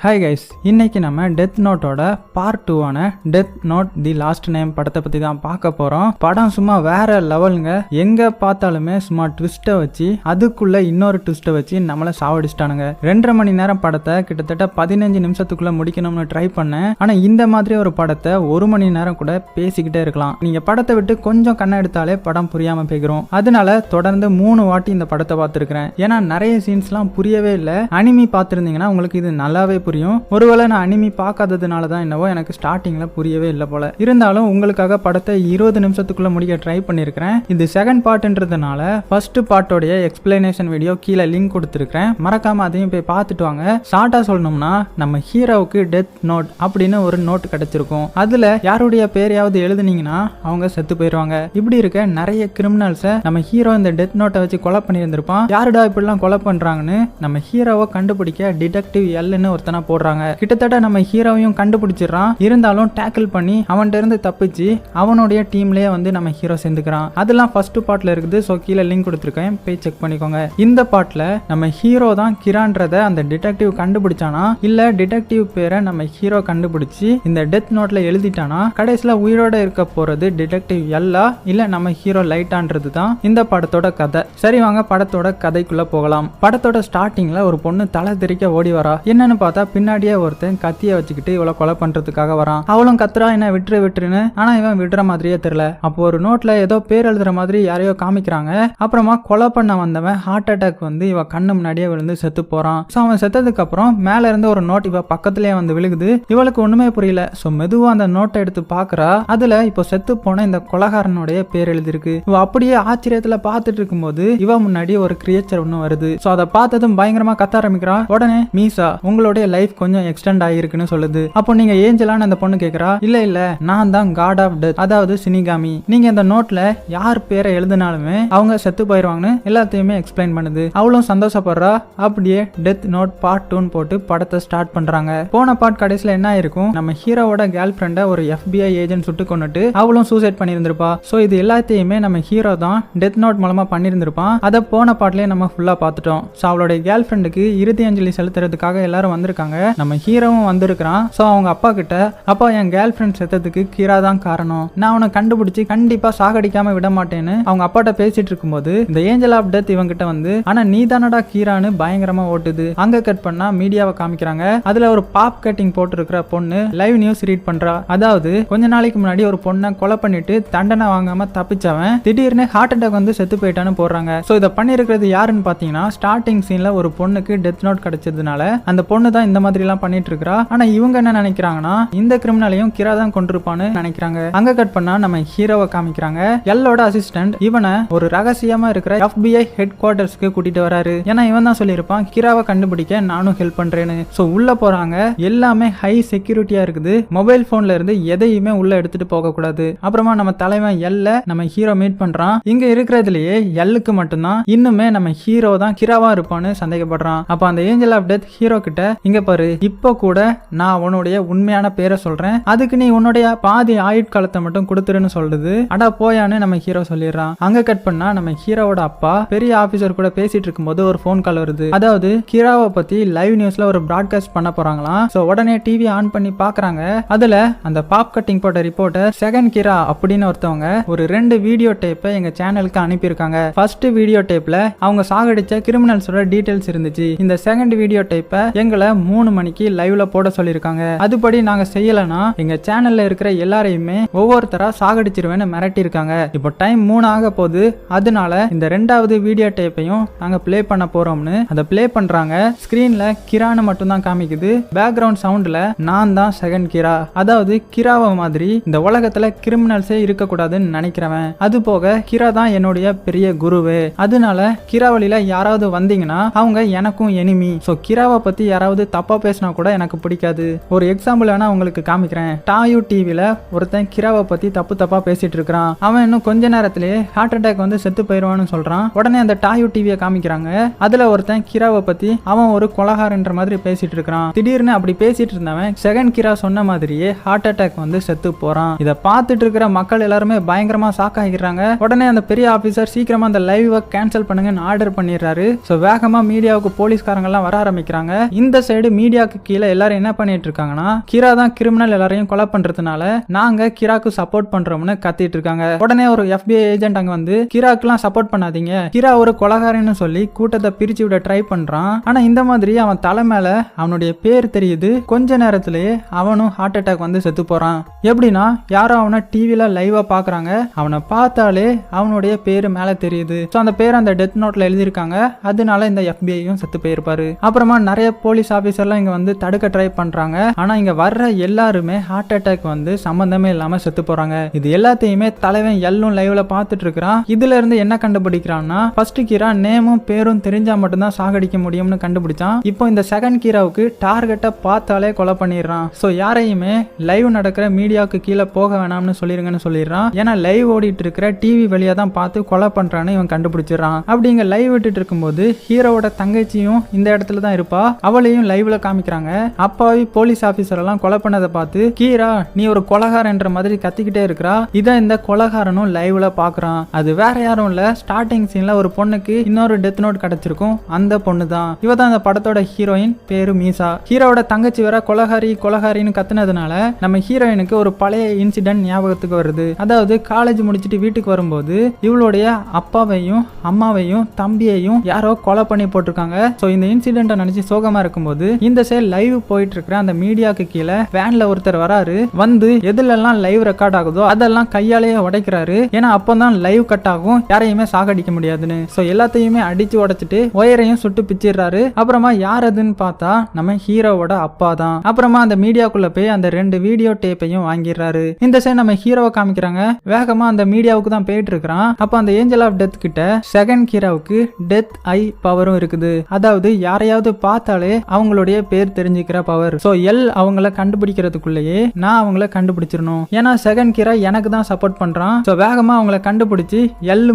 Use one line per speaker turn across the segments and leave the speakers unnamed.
Hi guys, இன்னைக்கு நம்ம death நோட்டோட part 2 death note the last name படத்தை பற்றி தான் பார்க்க போகிறோம். படம் சும்மா வேற லெவலுங்க. எங்கே பார்த்தாலுமே சும்மா ட்விஸ்ட்டை வச்சு அதுக்குள்ளே இன்னொரு ட்விஸ்ட்டை வச்சு நம்மளை சாவடிச்சிட்டானுங்க. 2.5 மணி நேரம் படத்தை கிட்டத்தட்ட 15 நிமிஷத்துக்குள்ளே முடிக்கணும்னு ட்ரை பண்ணேன். ஆனால் இந்த மாதிரி ஒரு படத்தை 1 மணி நேரம் கூட பேசிக்கிட்டே இருக்கலாம். நீங்கள் படத்தை விட்டு கொஞ்சம் கண்ணை எடுத்தாலே படம் புரியாமல் போய்க்கிறோம். அதனால தொடர்ந்து 3 வாட்டி இந்த படத்தை பார்த்துருக்கிறேன். ஏன்னா நிறைய சீன்ஸ்லாம் புரியவே இல்லை. அனிமி பார்த்துருந்தீங்கன்னா உங்களுக்கு இது நல்லாவே புரியும். ஒருவேளை நான் அனிமி பார்க்காததுனால தான் என்னவோ எனக்கு ஸ்டார்டிங்ல புரியவே இல்லை போல. இருந்தாலும் உங்களுக்காக படத்தை 20 நிமிஷத்துக்குள்ள முடிக்க ட்ரை பண்ணிருக்கிறேன். இது செகண்ட் பார்ட்ன்றதுனால ஃபர்ஸ்ட் பார்ட்டோடைய எக்ஸ்பிளனேஷன் வீடியோ கீழே லிங்க் கொடுத்துருக்கேன். மறக்காம அதையும் போய் பார்த்துட்டு வாங்க. ஷார்ட்டா சொல்லணும்னா நம்ம ஹீரோவுக்கு டெத் நோட் அப்படின்னு ஒரு நோட் கிடைச்சிருக்கும். அதுல யாருடைய பேரையாவது எழுதுனீங்கன்னா அவங்க செத்து போயிருவாங்க. இப்படி இருக்க நிறைய கிரிமினல்ஸை நம்ம ஹீரோ இந்த டெத் நோட்டை வச்சு கொலை பண்ணியிருந்திருப்பான். யாருடா இப்படிலாம் கொலை பண்றாங்கன்னு நம்ம ஹீரோவை கண்டுபிடிக்க டிடெக்டிவ் எல்னு ஒருத்தனை போடுறாங்க. கிட்டத்தட்ட நம்ம ஹீரோவையும் கண்டுபிடிச்சிடறான். இருந்தாலும் டேக்கிள் பண்ணி அவன்கிட்ட இருந்து தப்பிச்சு அவனுடைய டீம்லயே வந்து நம்ம ஹீரோ சேர்ந்துக்கிறான். அதெல்லாம் ஃபர்ஸ்ட் பார்ட்ல இருக்குது. ஸோ கீழே லிங்க் கொடுத்துருக்கேன், போய் செக் பண்ணிக்கோங்க. இந்த பார்ட்ல நம்ம ஹீரோ தான் கிரான்றத அந்த டிடெக்டிவ் கண்டுபிடிச்சானா இல்ல டிடெக்டிவ் பேரை நம்ம ஹீரோ கண்டுபிடிச்சு இந்த டெத் நோட்ல எழுதிட்டானா கடைசியில உயிரோட இருக்க போறது டிடெக்டிவ் எல்லா இல்ல நம்ம ஹீரோ லைட்டான்றது தான் இந்த படத்தோட கதை. சரி வாங்க படத்தோட கதைக்குள்ள போகலாம். படத்தோட ஸ்டார்டிங்ல ஒரு பொண்ணு தலை தெறிக்க ஓடி வரா. என்னன்னு பார்த்தா பின்னாடியே ஒருத்தன் கத்திய வச்சுக்கிட்டு இவளை கொலை பண்றதுக்காக வரான். அவளும் கத்துறா, என்ன விட்டுருன்னு. ஆனா இவன் விடுற மாதிரியே தெரியல. அப்போ ஒரு நோட்ல ஏதோ பேர் எழுதுற மாதிரி யாரையோ காமிக்கிறாங்க. அப்புறமா கொலை பண்ண வந்தவன் ஹார்ட் அட்டாக் வந்து இவ கண்ணு முன்னாடியே விழுந்து செத்து போறான். சோ அவன் செத்ததுக்கு அப்புறம் மேல இருந்து ஒரு நோட் இவ பக்கத்திலேயே வந்து விழுகுது. இவளுக்கு ஒண்ணுமே புரியல. சோ மெதுவா அந்த நோட்டை எடுத்து பாக்குறா. அதுல இப்போ செத்து போன இந்த கொலைகாரனுடைய பேர் எழுதிருக்கு. இவ அப்படியே ஆச்சரியத்துல பாத்துட்டு இருக்கும்போது இவ முன்னாடி ஒரு கிரியேச்சர் ஒண்ணு வருது. சோ அதை பார்த்ததும் பயங்கரமா கத்த ஆரம்பிக்கிறா. உடனே மீசா உங்களுடைய லைஃப் கொஞ்சம் எக்ஸ்டெண்ட் ஆகிருக்குன்னு சொல்லுது. அப்போ நீங்க ஏஞ்சலான்னு அந்த பொண்ணு கேக்குறா. இல்ல நான் தான் காட் ஆஃப் டெத், அதாவது சினிகாமி. நீங்க இந்த நோட்ல யார் பேரை எழுதினாலுமே அவங்க செத்து போயிருவாங்கன்னு எல்லாத்தையுமே எக்ஸ்பிளைன் பண்ணுது. அவளும் சந்தோஷப்படுறா. அப்படியே டெத் நோட் பார்ட் 2 போட்டு படத்தை ஸ்டார்ட் பண்றாங்க. போன பார்ட் கடைசியில என்ன ஆயிருக்கும், நம்ம ஹீரோவோட கேர்ள் ஃப்ரெண்ட ஒரு FBI ஏஜென்ட் சுட்டு கொண்டுட்டு அவளும் சூசைட் பண்ணியிருந்திருப்பா. சோ இது எல்லாத்தையுமே நம்ம ஹீரோ தான் டெத் நோட் மூலமா பண்ணியிருந்திருப்பான். அதை போன பார்ட்லயே நம்ம ஃபுல்லா பார்த்துட்டோம். சோ அவளுடைய கேர்ள் ஃப்ரெண்டுக்கு இறுதி அஞ்சலி செலுத்துறதுக்காக எல்லாரும் வந்திருக்காங்க. நம்ம ஹீரோவும் வந்திருக்கிறான். சோ அவங்க அப்பா கிட்ட, அப்பா என் கேர்ள் ஃப்ரெண்ட் செத்ததுக்கு கீரா தான் காரணம், நான் அவனை கண்டுபிடிச்சு கண்டிப்பா சாகடிக்காம விட மாட்டேன்னு அவங்க அப்பாட்ட பேசிட்டு இருக்கும்போது இந்த ஏஞ்சல் ஆஃப் டெத் இவங்க கிட்ட வந்து, ஆனா நீ தானடா கீரான்னு பயங்கரமா ஓட்டுது. அங்க கட் பண்ணா மீடியாவை காமிக்கிறாங்க. அதுல ஒரு பாப் கட்டிங் போட்டு இருக்கிற பொண்ணு லைவ் நியூஸ் ரீட் பண்றா. அதாவது கொஞ்ச நாளைக்கு முன்னாடி ஒரு பொண்ணை கொலை பண்ணிட்டு தண்டனை வாங்காம தப்பிச்சவன் திடீர்னு ஹார்ட் அட்டாக் வந்து செத்து போயிட்டான்னு போடுறாங்க. சோ இதை பண்ணிருக்கிறது யாருன்னு பாத்தீங்கன்னா ஸ்டார்டிங் சீன்ல ஒரு பொண்ணுக்கு டெத் நோட் கிடைச்சதுனால அந்த பொண்ணு தான் இந்த மாதிரி எல்லாம் பண்ணிட்டு இருக்கா. ஆனா இவங்க என்ன நினைக்கிறாங்கன்னா இந்த கிரிமினலையும் கிரா தான் கொண்டிருப்பான்னு நினைக்கிறாங்க. அங்க கட் பண்ணா நம்ம ஹீரோவை காமிக்கிறாங்க. எல்லோட அசிஸ்டன்ட் இவனை ஒரு ரகசியமா இருக்கிற FBI ஹெட் குவார்டர்ஸ்க்கு கூட்டிட்டு வராரு. ஏன்னா இவன் தான் சொல்லியிருப்பான் கிராவை கண்டுபிடிக்க நானும் ஹெல்ப் பண்றேன்னு. சோ உள்ள போறாங்க. எல்லாமே ஹை செக்யூரிட்டியா இருக்குது. மொபைல் போன்ல இருந்து எதையுமே உள்ள எடுத்துட்டு போக கூடாது. அப்புறமா நம்ம தலைவன் எல்ல நம்ம ஹீரோ மீட் பண்றான். இங்க இருக்கிறதுலயே எல்லுக்கு மட்டும்தான் இன்னுமே நம்ம ஹீரோ தான் கிராவா இருப்பான்னு சந்தேகப்படுறான். அப்ப அந்த ஏஞ்சல் ஆஃப் டெத் ஹீரோ கிட்ட, இங்க பாரு இப்போ கூட நான் உன்னுடைய உண்மையான பேரை சொல்றேன், அதுக்கு நீ உன்னுடைய பாதி ஆயுட்காலத்தை மட்டும் கொடுத்துருன்னு சொல்றது. அடா போயான்னு நம்ம ஹீரோ சொல்லிடுறான். அங்க கட் பண்ணா நம்ம ஹீரோவோட அப்பா பெரிய ஆபீசர் கூட பேசிட்டு இருக்கும்போது ஒரு போன் கால் வருது. அதாவது கிராவை பத்தி லைவ் நியூஸ்ல ஒரு பிராட்காஸ்ட் பண்ண போறாங்களாம். சோ உடனே டிவி ஆன் பண்ணி பாக்குறாங்க. அதுல அந்த பாப் கட்டிங் போட்ட ரிப்போர்ட்டர் செகண்ட் கிரா அப்படின்னு ஒருத்தவங்க ஒரு 2 வீடியோ டேப்பை எங்க சேனலுக்கு அனுப்பியிருக்காங்க. ஃபர்ஸ்ட் வீடியோ டேப்ல அவங்க சாகடிச்ச கிரிமினல்ஸோட டீடைல்ஸ் இருந்துச்சு. இந்த செகண்ட் வீடியோ டேப்பை எங்களை 3 மணிக்கு லைவ்ல போட சொல்லிருக்காங்க. அதுபடி நாங்க செய்யலனா எங்க சேனல்ல இருக்கிற எல்லாரையுமே ஒவ்வொருத்தரா சாகடிச்சிருவேன்னு மிரட்டி இருக்காங்க. இப்போ டைம் 3 ஆக போகுது. அதனால இந்த 2வது வீடியோ டேப்பையும் நாங்க பிளே பண்ண போறோம்னு அதை பிளே பண்றாங்க. ஸ்கிரீன்ல கிரான்னு மட்டும் தான் காமிக்குது. பேக்ரவுண்ட் சவுண்ட்ல நான் தான் செகண்ட் கிரா, அதாவது கிராவை மாதிரி இந்த உலகத்துல கிரிமினல்ஸே இருக்க கூடாதுன்னு நினைக்கிறவன். அது போக கிரா தான் என்னுடைய பெரிய குருவே. அதனால கிரா வழியில யாராவது வந்தீங்கன்னா அவங்க எனக்கும் எனிமி. சோ கிராவை பத்தி யாராவது தப்பா பேசினா கூட எனக்கு பிடிக்காது. ஒரு எக்ஸாம்பிள் வேணா உங்களுக்கு காமிக்கிறேன். டாயூ டிவில ஒருத்தன் கிராவை பத்தி தப்பா பேசிட்டு இருக்கான். அவன் இன்னும் கொஞ்ச நேரத்திலேயே ஹார்ட் அட்டாக் வந்து செத்து போயிருவான்னு சொல்றான். உடனே அந்த டாயூ டிவியை காமிக்கிறாங்க. அதுல ஒருத்தன் கிராவை பத்தி அவன் ஒரு கொலகாரன்ற மாதிரி பேசிட்டு இருக்கான். திடீர்னு அப்படி பேசிட்டு இருந்தவன் செகண்ட் கிரா சொன்ன மாதிரியே ஹார்ட் அட்டாக் வந்து செத்து போறான். இதை பார்த்துட்டு இருக்கிற மக்கள் எல்லாருமே பயங்கரமா ஷாக் ஆகிடுறாங்க. உடனே அந்த பெரிய ஆபீசர் சீக்கிரமா அந்த லைவ் கேன்சல் பண்ணுங்கன்னு ஆர்டர் பண்ணிடுறாரு. சோ வேகமா மீடியாவுக்கு போலீஸ்காரங்க எல்லாம் வர ஆரம்பிக்கிறாங்க. இந்த சைடு சைடு மீடியாக்கு கீழே எல்லாரும் என்ன பண்ணிட்டு இருக்காங்கன்னா கிரா தான் கிரிமினல் எல்லாரையும் கொலை பண்றதுனால நாங்க கிராக்கு சப்போர்ட் பண்றோம்னு கத்திட்டு இருக்காங்க. உடனே ஒரு FBI ஏஜென்ட் அங்க வந்து கிராக்குலாம் சப்போர்ட் பண்ணாதீங்க, கிரா ஒரு கொலைகாரன்னு சொல்லி கூட்டத்தை பிரிச்சு விட ட்ரை பண்றான். ஆனா இந்த மாதிரி அவன் தலை மேல அவனுடைய பேர் தெரியுது. கொஞ்ச நேரத்திலேயே அவனும் ஹார்ட் அட்டாக் வந்து செத்து போறான். எப்படின்னா யாரோ அவனை டிவில லைவா பாக்குறாங்க, அவனை பார்த்தாலே அவனுடைய பேரு மேல தெரியுது. சோ அந்த பேர் அந்த டெத் நோட்ல எழுதியிருக்காங்க. அதனால இந்த FBIயும் செத்து போயிருப்பாரு. அப்புறமா நிறைய போலீஸ் ஆபீசர்லாம் இங்க வந்து தடுக்க ட்ரை பண்றாங்க. ஆனா இங்க வர்ற எல்லாருமே ஹார்ட் அட்டாக் வந்து சம்பந்தமே இல்லாம செத்து போறாங்க. இது எல்லாத்தையுமே தலைவன் எல்லும் லைவ்ல பாத்துட்டு இருக்கிறான். இதுல இருந்து என்ன கண்டுபிடிக்கிறான்னா ஃபர்ஸ்ட் கீரா நேமும் பேரும் தெரிஞ்சா மட்டும்தான் சாகடிக்க முடியும்னு கண்டுபிடிச்சான். இப்போ இந்த செகண்ட் கீராவுக்கு டார்கெட்டை பார்த்தாலே கொலை பண்ணிடுறான். சோ யாரையுமே லைவ் நடக்கிற மீடியாவுக்கு கீழே போக வேணாம்னு சொல்லிருங்கன்னு சொல்லிடுறான். ஏன்னா லைவ் ஓடிட்டு இருக்கிற டிவி வழியா தான் பார்த்து கொலை பண்றான்னு இவன் கண்டுபிடிச்சிடறான். அப்படி இங்க லைவ் விட்டுட்டு இருக்கும்போது ஹீரோவோட தங்கச்சியும் இந்த இடத்துல தான் இருப்பா. அவளையும் லைவ்ல காமிக்கிறாங்க. அப்பாவி போலீஸ் ஆபீசர் எல்லாம் கொலை பண்ணதை பார்த்து கீரா நீ ஒரு கொலைகாரன்ற மாதிரி கத்திக்கிட்டே இருக்கிறா. இதை இந்த கொலைகாரனும் லைவ்ல பாக்குறான். அது வேற யாரும் இல்ல, ஸ்டார்டிங் சீன்ல ஒரு பொண்ணுக்கு இன்னொரு டெத் நோட் கிடைச்சிருக்கும், அந்த பொண்ணு தான். இவ தான் இந்த படத்தோட ஹீரோயின், பேரு மீசா. ஹீரோவோட தங்கச்சி வேற கொலகாரின்னு கத்துனதுனால நம்ம ஹீரோயினுக்கு ஒரு பழைய இன்சிடென்ட் ஞாபகத்துக்கு வருது. அதாவது காலேஜ் முடிச்சிட்டு வீட்டுக்கு வரும்போது இவளுடைய அப்பாவையும் அம்மாவையும் தம்பியையும் யாரோ கொலை பண்ணி போட்டிருக்காங்க. சோ இந்த இன்சிடென்ட்டை நினைச்சு சோகமா இருக்கும்போது இந்த சைடு லைவ் போயிட்டு இருக்கிற அந்த மீடியாக்கு கீழே வேன்ல ஒருத்தர் வராரு. வந்து எதுலெல்லாம் லைவ் ரெக்கார்ட் ஆகுதோ அதெல்லாம் கையாலேயே உடைக்கிறாரு. ஏன்னா அப்பதான் லைவ் கட் ஆகும், யாரையுமே சாகடிக்க முடியாதுன்னு. சோ எல்லாத்தையுமே அடிச்சு உடைச்சிட்டு ஒயரையும் சுட்டு பிச்சிடுறாரு. அப்புறமா யார் அதுன்னு பார்த்தா நம்ம ஹீரோவோட அப்பா தான். அப்புறமா அந்த மீடியாக்குள்ள போய் அந்த 2 வீடியோ டேப்பையும் வாங்கிடுறாரு. இந்த சைடு நம்ம ஹீரோவை காமிக்கிறாங்க. வேகமா அந்த மீடியாவுக்கு தான் போயிட்டு இருக்கிறான். அப்ப அந்த ஏஞ்சல் ஆஃப் டெத் கிட்ட செகண்ட் ஹீரோவுக்கு டெத் ஐ பவரும் இருக்குது. அதாவது யாரையாவது பார்த்தாலே அவங்களுடைய பேர் தெரிஞ்சுக்கிற பவர். சோ அவங்கள கண்டுபிடிக்கிறதுக்குள்ளேயே நான் அவங்கள கண்டுபிடிச்சிடணும். ஏன்னா செகண்ட் கீரா எனக்கு தான் சப்போர்ட் பண்றான். சோ வேகமா அவங்கள கண்டுபிடிச்சு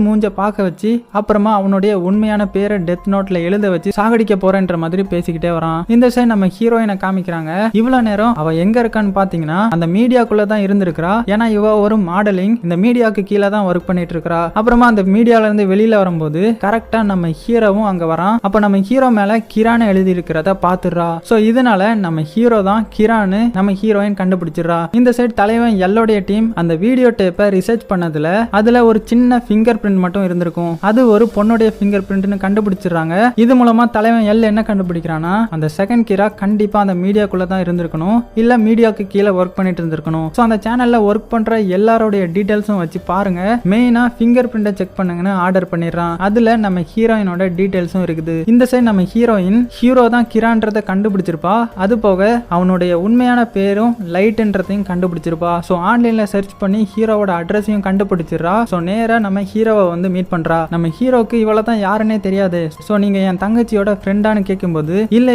மூஞ்ச பார்க்க வச்சு அப்புறமா அவனுடைய உண்மையான பேரை டெத் நோட்ல எழுத வச்சு சாகடிக்க போறேன்ற மாதிரி பேசிக்கிட்டே வரான். இந்த சைடு நம்ம ஹீரோயினை காமிக்கிறாங்க. இவ்வளவு நேரம் அவ எங்க இருக்கான்னு பாத்தீங்கன்னா அந்த மீடியாக்குள்ள தான் இருந்திருக்கிறா. ஏன்னா இவ ஒரு மாடலிங், இந்த மீடியாவுக்கு கீழே தான் ஒர்க் பண்ணிட்டு இருக்கா. அப்புறமா அந்த மீடியால இருந்து வெளியில வரும்போது கரெக்டா நம்ம ஹீரோவும் அங்க வரான். அப்ப நம்ம ஹீரோ மேல கிரான்னு எழுதி இருக்கிறத பாத்துறா. சோ இதனால நம்ம ஹீரோ தான் கிரான்னு நம்ம ஹீரோயின் கண்டுபிடிச்சிடறா. இந்த சைடு தலைவன் எல்லோடைய டீம் அந்த வீடியோ டேப்பை ரிசர்ச் பண்ணதுல அதுல ஒரு சின்ன ஃபிங்கர் பிரிண்ட் மட்டும் இருந்திருக்கும். அது ஒரு பொண்ணுடைய ஃபிங்கர் பிரிண்ட்னு கண்டுபிடிச்சிடறாங்க. இது மூலமா தலைவன் என்ன கண்டுபிடிக்கிறானா அந்த செகண்ட் கீரா கண்டிப்பா அந்த மீடியாக்குள்ள தான் இருந்திருக்கணும், இல்ல மீடியாவுக்கு கீழே ஒர்க் பண்ணிட்டு இருந்திருக்கணும். சோ அந்த சேனல்ல ஒர்க் பண்ற எல்லாரோடைய டீடைல்ஸும் வச்சு பாருங்க, மெயினா ஃபிங்கர் பிரிண்ட செக் பண்ணுங்கன்னு ஆர்டர் பண்ணிடுறான். அதுல நம்ம ஹீரோயினோட டீடைல்ஸும் இருக்குது. இந்த சைடு நம்ம ஹீரோ தான் கிரான்றத கண்டுபிடிச்சிருப்பா. அது போக அவனுடைய உண்மையான பேரும் லைட்ன்றதையும் கண்டுபிடிச்சிருப்பா. சோ ஆன்லைன்ல சர்ச் பண்ணி ஹீரோவோட அட்ரஸையும் கண்டுபிடிச்சிடறா. சோ நேரா நம்ம ஹீரோவை வந்து மீட் பண்றா. நம்ம ஹீரோக்கு இவள தான் யாருன்னே தெரியாது. சோ நீங்க என் தங்கச்சியோட ஃப்ரெண்டான்னு கேட்கும்போது இல்ல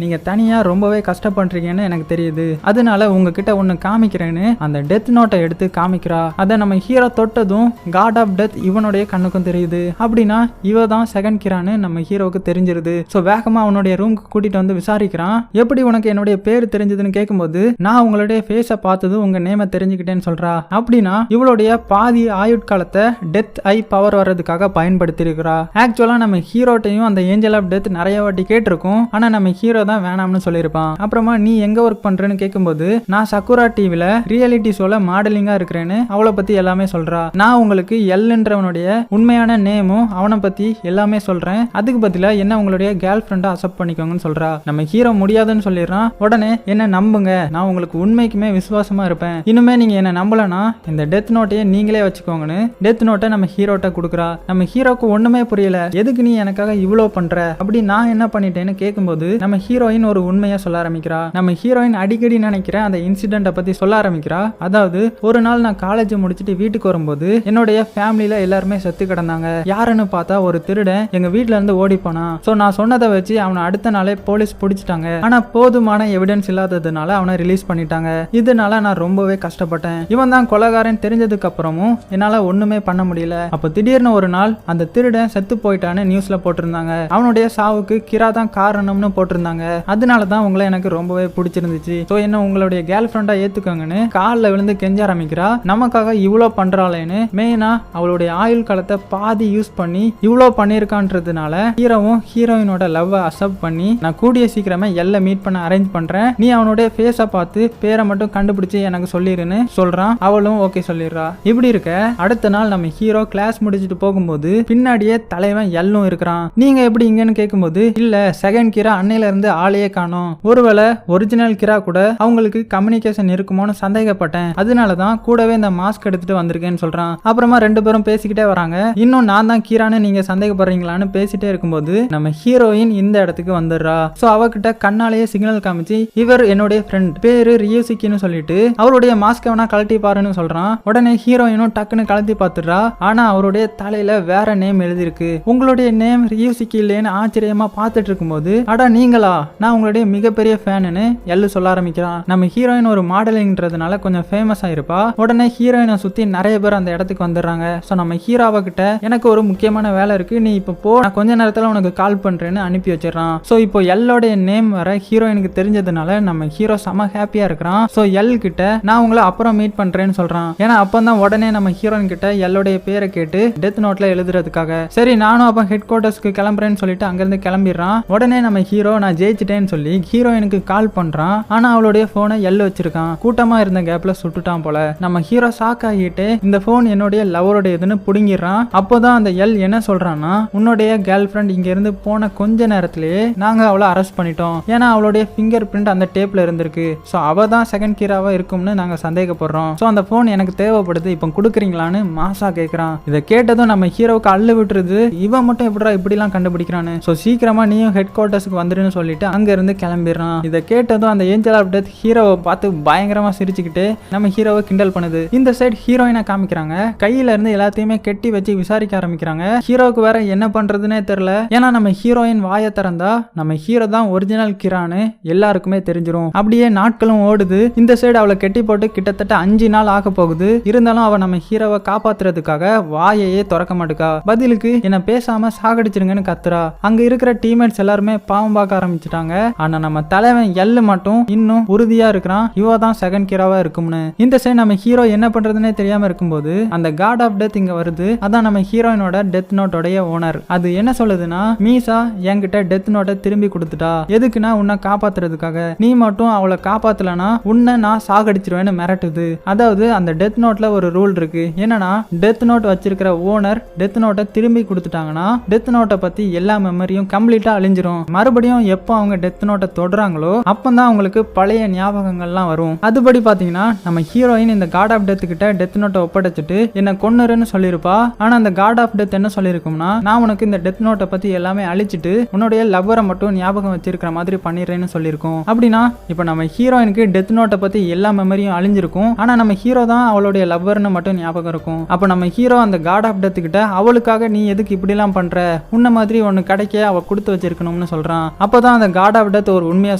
நீங்க தனியா ரொம்பவே கஷ்டப்படுறீங்கன்னு எனக்கு தெரியுது, அதனால உங்ககிட்ட ஒன்னு காமிக்கிறேன்னு அந்த டெத் நோட்டை எடுத்து காமிக்கிறா. அதை நம்ம ஹீரோ தொட்டதும் காட் ஆஃப் டெத் இவனுடைய கண்ணுக்கும் தெரியுது. அப்படின்னா இவ தான் செகண்ட் கிரான்னு நம்ம ஹீரோக்கு தெரிஞ்சிருது. சோ வேகமா அவனுடைய ரூமுக்கு கூட்டிட்டு வந்து விசாரிக்கிறான். எப்படி உனக்கு என்னுடைய பேர் தெரிஞ்சதுன்னு கேட்கும்போது நான் உங்களுடைய ஃபேஸை பார்த்தது உங்க நேமை தெரிஞ்சுக்கிட்டேன்னு சொல்றா. அப்படின்னா இவளுடைய பாதி ஆயுட்காலத்தை டெத் ஐ பவர் வர்றதுக்காக பயன்படுத்தி இருக்கிறா. ஆக்சுவலா நம்ம ஹீரோட்டையும் அந்த ஏஞ்சல் ஆஃப் டெத் நிறைய வாட்டி கேட்டிருக்கும். ஆனா நம்ம ஹீரோ தான் வேணாம்னு சொல்லியிருப்பான். அப்புறமா நீ எங்க ஒர்க் பண்றேன்னு கேட்கும்போது நான் சக்குரா டிவில ரியாலிட்டி ஷோல மாடலிங்கா இருக்கிறேன்னு அவளை பத்தி எல்லாமே சொல்றா. நான் உங்களுக்கு எல்ன்றவனுடைய உண்மையான நேமும் அவனை பத்தி எல்லாமே சொல்றேன், அதுக்கு பதிலா என்ன உங்களுடைய கேர்ள் ஃப்ரெண்டா அக்செப்ட் பண்ணிக்கோங்கன்னு சொல்றா. நம்ம ஹீரோ முடியாதுன்னு சொல்லிடுறான். உடனே என்ன நம்புங்க, நான் உங்களுக்கு உண்மைக்குமே விசுவாசமா இருப்பேன், இனிமே நீங்க என்ன நம்பலனா இந்த டெத் நோட்டையே நீங்களே வச்சுக்கோங்கன்னு டெத் நோட்டை நம்ம ஹீரோட்ட கொடுக்குறா. நம்ம ஹீரோக்கு ஒண்ணுமே புரியல, எதுக்கு நீ எனக்காக இவ்வளவு பண்ற, அப்படி நான் என்ன பண்ணிட்டேன்னு கேட்கும்போது நம்ம ஹீரோயின் ஒரு உண்மையா சொல்ல ஆரம்பிக்கிறா. நம்ம ஹீரோயின் அடிக்கடி நினைக்கிற அந்த இன்சிடென்ட்டை பத்தி சொல்ல ஆரம்பிக்கிறா. அதாவது ஒரு நாள் நான் காலேஜ் முடிச்சுட்டு வீட்டுக்கு வரும்போது என்னுடைய ஃபேமிலியில எல்லாருமே செத்து கிடந்தாங்க. யாருன்னு பார்த்தா ஒரு திருடன் எங்க வீட்டுல இருந்து ஓடி போனான். சோ நான் சொன்னதை வச்சு அவனை அடுத்த நாளே போலீஸ் பிடிச்சிட்டாங்க. ஆனா போதுமான எவிடன்ஸ் இல்லாததுனால அவனை ரிலீஸ் பண்ணிட்டாங்க. இதனால நான் ரொம்பவே கஷ்டப்பட்டேன். இவன் தான் கொலைகாரன் தெரிஞ்சதுக்கு அப்புறமும் என்னால ஒண்ணுமே பண்ண முடியல. அப்ப திடீர்னு ஒரு நாள் அந்த திருடன் செத்து போயிட்டான்னு நியூஸ்ல போட்டிருந்தாங்க. அவனுடைய சாவுக்கு கிரா தான் காரணம்னு போட்டிருந்தாங்க. அதனாலதான் உங்களை எனக்கு ரொம்பவே பிடிச்சிருந்துச்சு. சோ என்ன உங்களுடைய கேர்ள் ஃப்ரெண்டா ஏத்துக்கோங்கன்னு காலில் விழுந்து கெஞ்ச ஆரம்பிக்கிறா. நமக்காக இவ்வளோ பண்றாளேன்னு. மெயினா அவளுடைய ஆயுள் காலத்தை பாதி யூஸ் பண்ணி இவ்வளோ பண்ணிருக்கான்றதுனால ஹீரோவும் ஹீரோயினோட லவ் அக்செப்ட் பண்ணி நான் கூடிய சீக்கிரமே எல்ல மீட் பண்ண அரேஞ்ச் பண்றேன், நீ அவனுடைய ஃபேஸை பார்த்து பேரை மட்டும் கண்டுபிடிச்சு எனக்கு சொல்லிருன்னு சொல்றான். அவளும் ஓகே சொல்லிடுறா. இப்படி இருக்க அடுத்த நாள் நம்ம ஹீரோ கிளாஸ் முடிச்சுட்டு போகும்போது பின்னாடியே தலைவன் எல்லும் இருக்கிறான். நீங்க எப்படி இங்கன்னு கேட்கும்போது, இல்ல செகண்ட் கிரா அன்னையில இருந்து ஆளையே காணோம், ஒருவேளை ஒரிஜினல் கிரா கூட அவங்களுக்கு கம்யூனிகேஷன் இருக்குமோன்னு சந்தேகப்பட்டேன், அதனாலதான் கூடவே இந்த மாஸ்க் எடுத்துட்டு வந்திருக்கேன்னு சொல்றான். அப்புறமா ரெண்டு பேரும் பேசிக்கிட்டே வராங்க. இன்னும் நான் தான் கீரான்னு நீங்க சந்தேகப்படுறீங்களான்னு பேசிட்டே இருக்கும்போது நம்ம ஹீரோயின் இந்த இடத்துக்கு வந்துடுறா. சோ அவகிட்ட கண்ணாலேயே சிக்னல் காமிச்சு இவர் என்னுடைய ஃப்ரெண்ட், பேரு ரியோசிக்கின்னு சொல்லிட்டு அவருடைய மாஸ்க் வேணா கழட்டி பாருன்னு சொல்றான். உடனே ஹீரோயினும் டக்குன்னு கழட்டி பார்த்துடுறா. ஆனா அவருடைய தலையில வேற நேம் எழுதிருக்கு. உங்களுடைய நேம் ரியோசிக்கி இல்லைன்னு ஆச்சரியமா பார்த்துட்டு இருக்கும்போது, அடா நீங்களா, நான் உங்களுடைய மிகப்பெரிய ஃபேனுன்னு எல்லு சொல்ல ஆரம்பிக்கிறான். நம்ம ஹீரோயின் ஒரு மாடலிங்ன்றதுனால கொஞ்சம் ஃபேமஸ் ஆயிருப்பா. உடனே ஹீரோயினை சுத்தி நிறைய பேர் அந்த இடத்துக்கு வந்துடுறாங்க. சோ நம்ம ஹீரோவ கிட்ட எனக்கு ஒரு முக்கியமான வேலை இருக்கு, நீ இப்போ போ, நான் கொஞ்ச நேரத்துல உனக்கு கால் பண்றேன்னு அனுப்பி வச்சிடறான். சோ இப்போ எல்லோடைய நேம் வர ஹீரோயினுக்கு தெரிஞ்சதுனால நம்ம ஹீரோ செம ஹாப்பியா இருக்கிறான். சோ எல் கிட்ட நான் உங்களை அப்புறம் மீட் பண்றேன்னு சொல்றான். ஏன்னா அப்பதான் உடனே நம்ம ஹீரோயின் கிட்ட எல்லோடைய பேரை கேட்டு டெத் நோட்ல எழுதுறதுக்காக, சரி நானும் அப்ப ஹெட் குவார்டர்ஸ்க்கு கிளம்புறேன்னு சொல்லிட்டு அங்கிருந்து கிளம்பிடுறான். உடனே நம்ம ஹீரோ நான் ஜெயிச்சிட்டேன்னு சொல்லி ஹீரோயினுக்கு கால் பண்றான். ஆனா அவளுடைய போனை எல் வச்சிருக்கான். கூட்டமா இருந்த கேப்ல சுட்டுட்டான் போல. நம்ம ஹீரோ ஷாக் ஆகிட்டு இந்த போன் என்னுடைய லவரோட இதுன்னு புடுங்கிடுறான். அப்போதான் அந்த எல் என்ன சொல்றான்னா, உன்னுடைய கேர்ள் ஃப்ரெண்ட் இங்க இருந்து போன கொஞ்ச நேரத்திலேயே நாங்க அவளை அரெஸ்ட் பண்ணிட்டோம், ஏன்னா அவளுடைய ஃபிங்கர் பிரிண்ட் அந்த டேப்ல இருந்திருக்கு. சோ அவ தான் செகண்ட் கீராவா இருக்கும்னு நாங்க சந்தேகப்படுறோம். சோ அந்த போன் எனக்கு தேவைப்படுது, இப்போ கொடுக்குறீங்களான்னு மாசா கேட்கறான். இதை கேட்டதும் நம்ம ஹீரோவுக்கு அள்ளு விட்டுருது. இவன் மட்டும் எப்படிடா இப்படிலாம் கண்டுபிடிக்கிறான்னு. சோ சீக்கிரமா நீயும் ஹெட் குவார்டர்ஸ்க்கு வந்துருன்னு சொல்லிட்டு அங்க இருந்து கிளம்பிடுறான். இதை கேட்டதும் அந்த ஏஞ்சல் ஆஃப் டெத் ஹீரோவை பார்த்து பயங்கரமா சிரிச்சுக்கிட்டு நம்ம ஹீரோவை கிண்டல் பண்ணுது. இந்த சைடு ஹீரோயினை காமிக்கிறாங்க. கையில இருந்து எல்லாத்தையுமே கெட்டி வச்சு விசாரிக்க ஆரம்பிக்கிறாங்க. ஹீரோவுக்கு வேற என்ன பண்றதுன்னே தெரியல. ஏன்னா நம்ம ஹீரோயின் வாயை திறந்தா நம்ம ஹீரோ தான் ஒரிஜினல் கிரான்னு எல்லாருக்குமே தெரிஞ்சிரும். அப்படியே நாட்களும் ஓடுது. இந்த சைடு அவளை கெட்டி போட்டு கிட்டத்தட்ட 5 நாள் ஆக போகுது. இருந்தாலும் அவ நம்ம ஹீரோவை காப்பாத்துறதுக்காக வாயையே திறக்க மாட்டுக்கா. பதிலுக்கு என்ன பேசாம சாகடிச்சிருங்கன்னு கத்துறா. அங்க இருக்கிற டீம்மேட்ஸ் எல்லாருமே பாவம் பார்க்க ஆரம்பிச்சுட்டாங்க. ஆனா நம்ம தலைவன் எல்லு மட்டும் இன்னும் உறுதியா இருக்கிறான், இவ தான் செகண்ட் கிராவா இருக்கும்னு. இந்த சைடு நம்ம ஹீரோ என்ன பண்றதுன்னே தெரியாம இருக்கும்போது அந்த காட் ஆஃப் டெத் இங்க வருது. அதான் நம்ம ஹீரோயினோட டெத் நோட்டோடைய ஓனர். அது என்ன சொல்லுதுன்னா, மீசா என்கிட்ட டெத் நோட்டை திரும்பி கொடுத்துட்டா, எதுக்குன்னா உன்னை காப்பாத்துறதுக்காக, நீ மட்டும் அவளை காப்பாத்தலனா உன்னை நான் சாகடிச்சிருவேன்னு மிரட்டுது. அதாவது அந்த டெத் நோட்ல ஒரு ரூல் இருக்கு. என்னன்னா டெத் நோட் வச்சிருக்கிற ஓனர் டெத் நோட்டை திரும்பி கொடுத்துட்டாங்கன்னா டெத் நோட்டை பத்தி எல்லா மெமரியும் கம்ப்ளீட்டா அழிஞ்சிரும். மறுபடியும் எப்போ அவங்க டெத் நோட்டை தொடுறாங்களோ அப்பதான் அவங்களுக்கு பழைய ஞாபகங்கள்லாம் வரும். அதுபடி பாத்தீங்கன்னா நம்ம ஹீரோயின் இந்த காட் ஆஃப் டெத் கிட்ட டெத் நோட்டை ஒப்படைச்சிட்டு என்ன கொன்னுருன்னு சொல்லிருப்பா. ஆனா அந்த காட் ஆஃப் டெத் என்ன சொல்லிருக்கும்னா, நான் உனக்கு இந்த டெத் நோட்டை பத்தி எல்லாமே அழிச்சிட்டு உன்னுடைய லவ்வரை மட்டும் ஞாபகம் வச்சிருக்கிற மாதிரி பண்ணிடுறேன்னு சொல்லிருக்கோம். அப்படின்னா இப்ப நம்ம ஹீரோயினுக்கு டெத் நோட்டை பத்தி எல்லா மெமரியும் அழிஞ்சிருக்கும். ஆனா நம்ம ஹீரோ தான் அவளுடைய லவ்வர்னு மட்டும் ஞாபகம் இருக்கும். அப்ப நம்ம ஹீரோ அந்த காட் ஆஃப் டெத் கிட்ட அவளுக்காக நீ எதுக்கு இப்படி எல்லாம் பண்ற, உன்ன மாதிரி ஒன்னு கிடைக்க அவ கொடுத்து வச்சிருக்கணும்னு சொல்றான். அப்பதான் அந்த காட் ஆஃப் டெத் ஒரு உண்மையா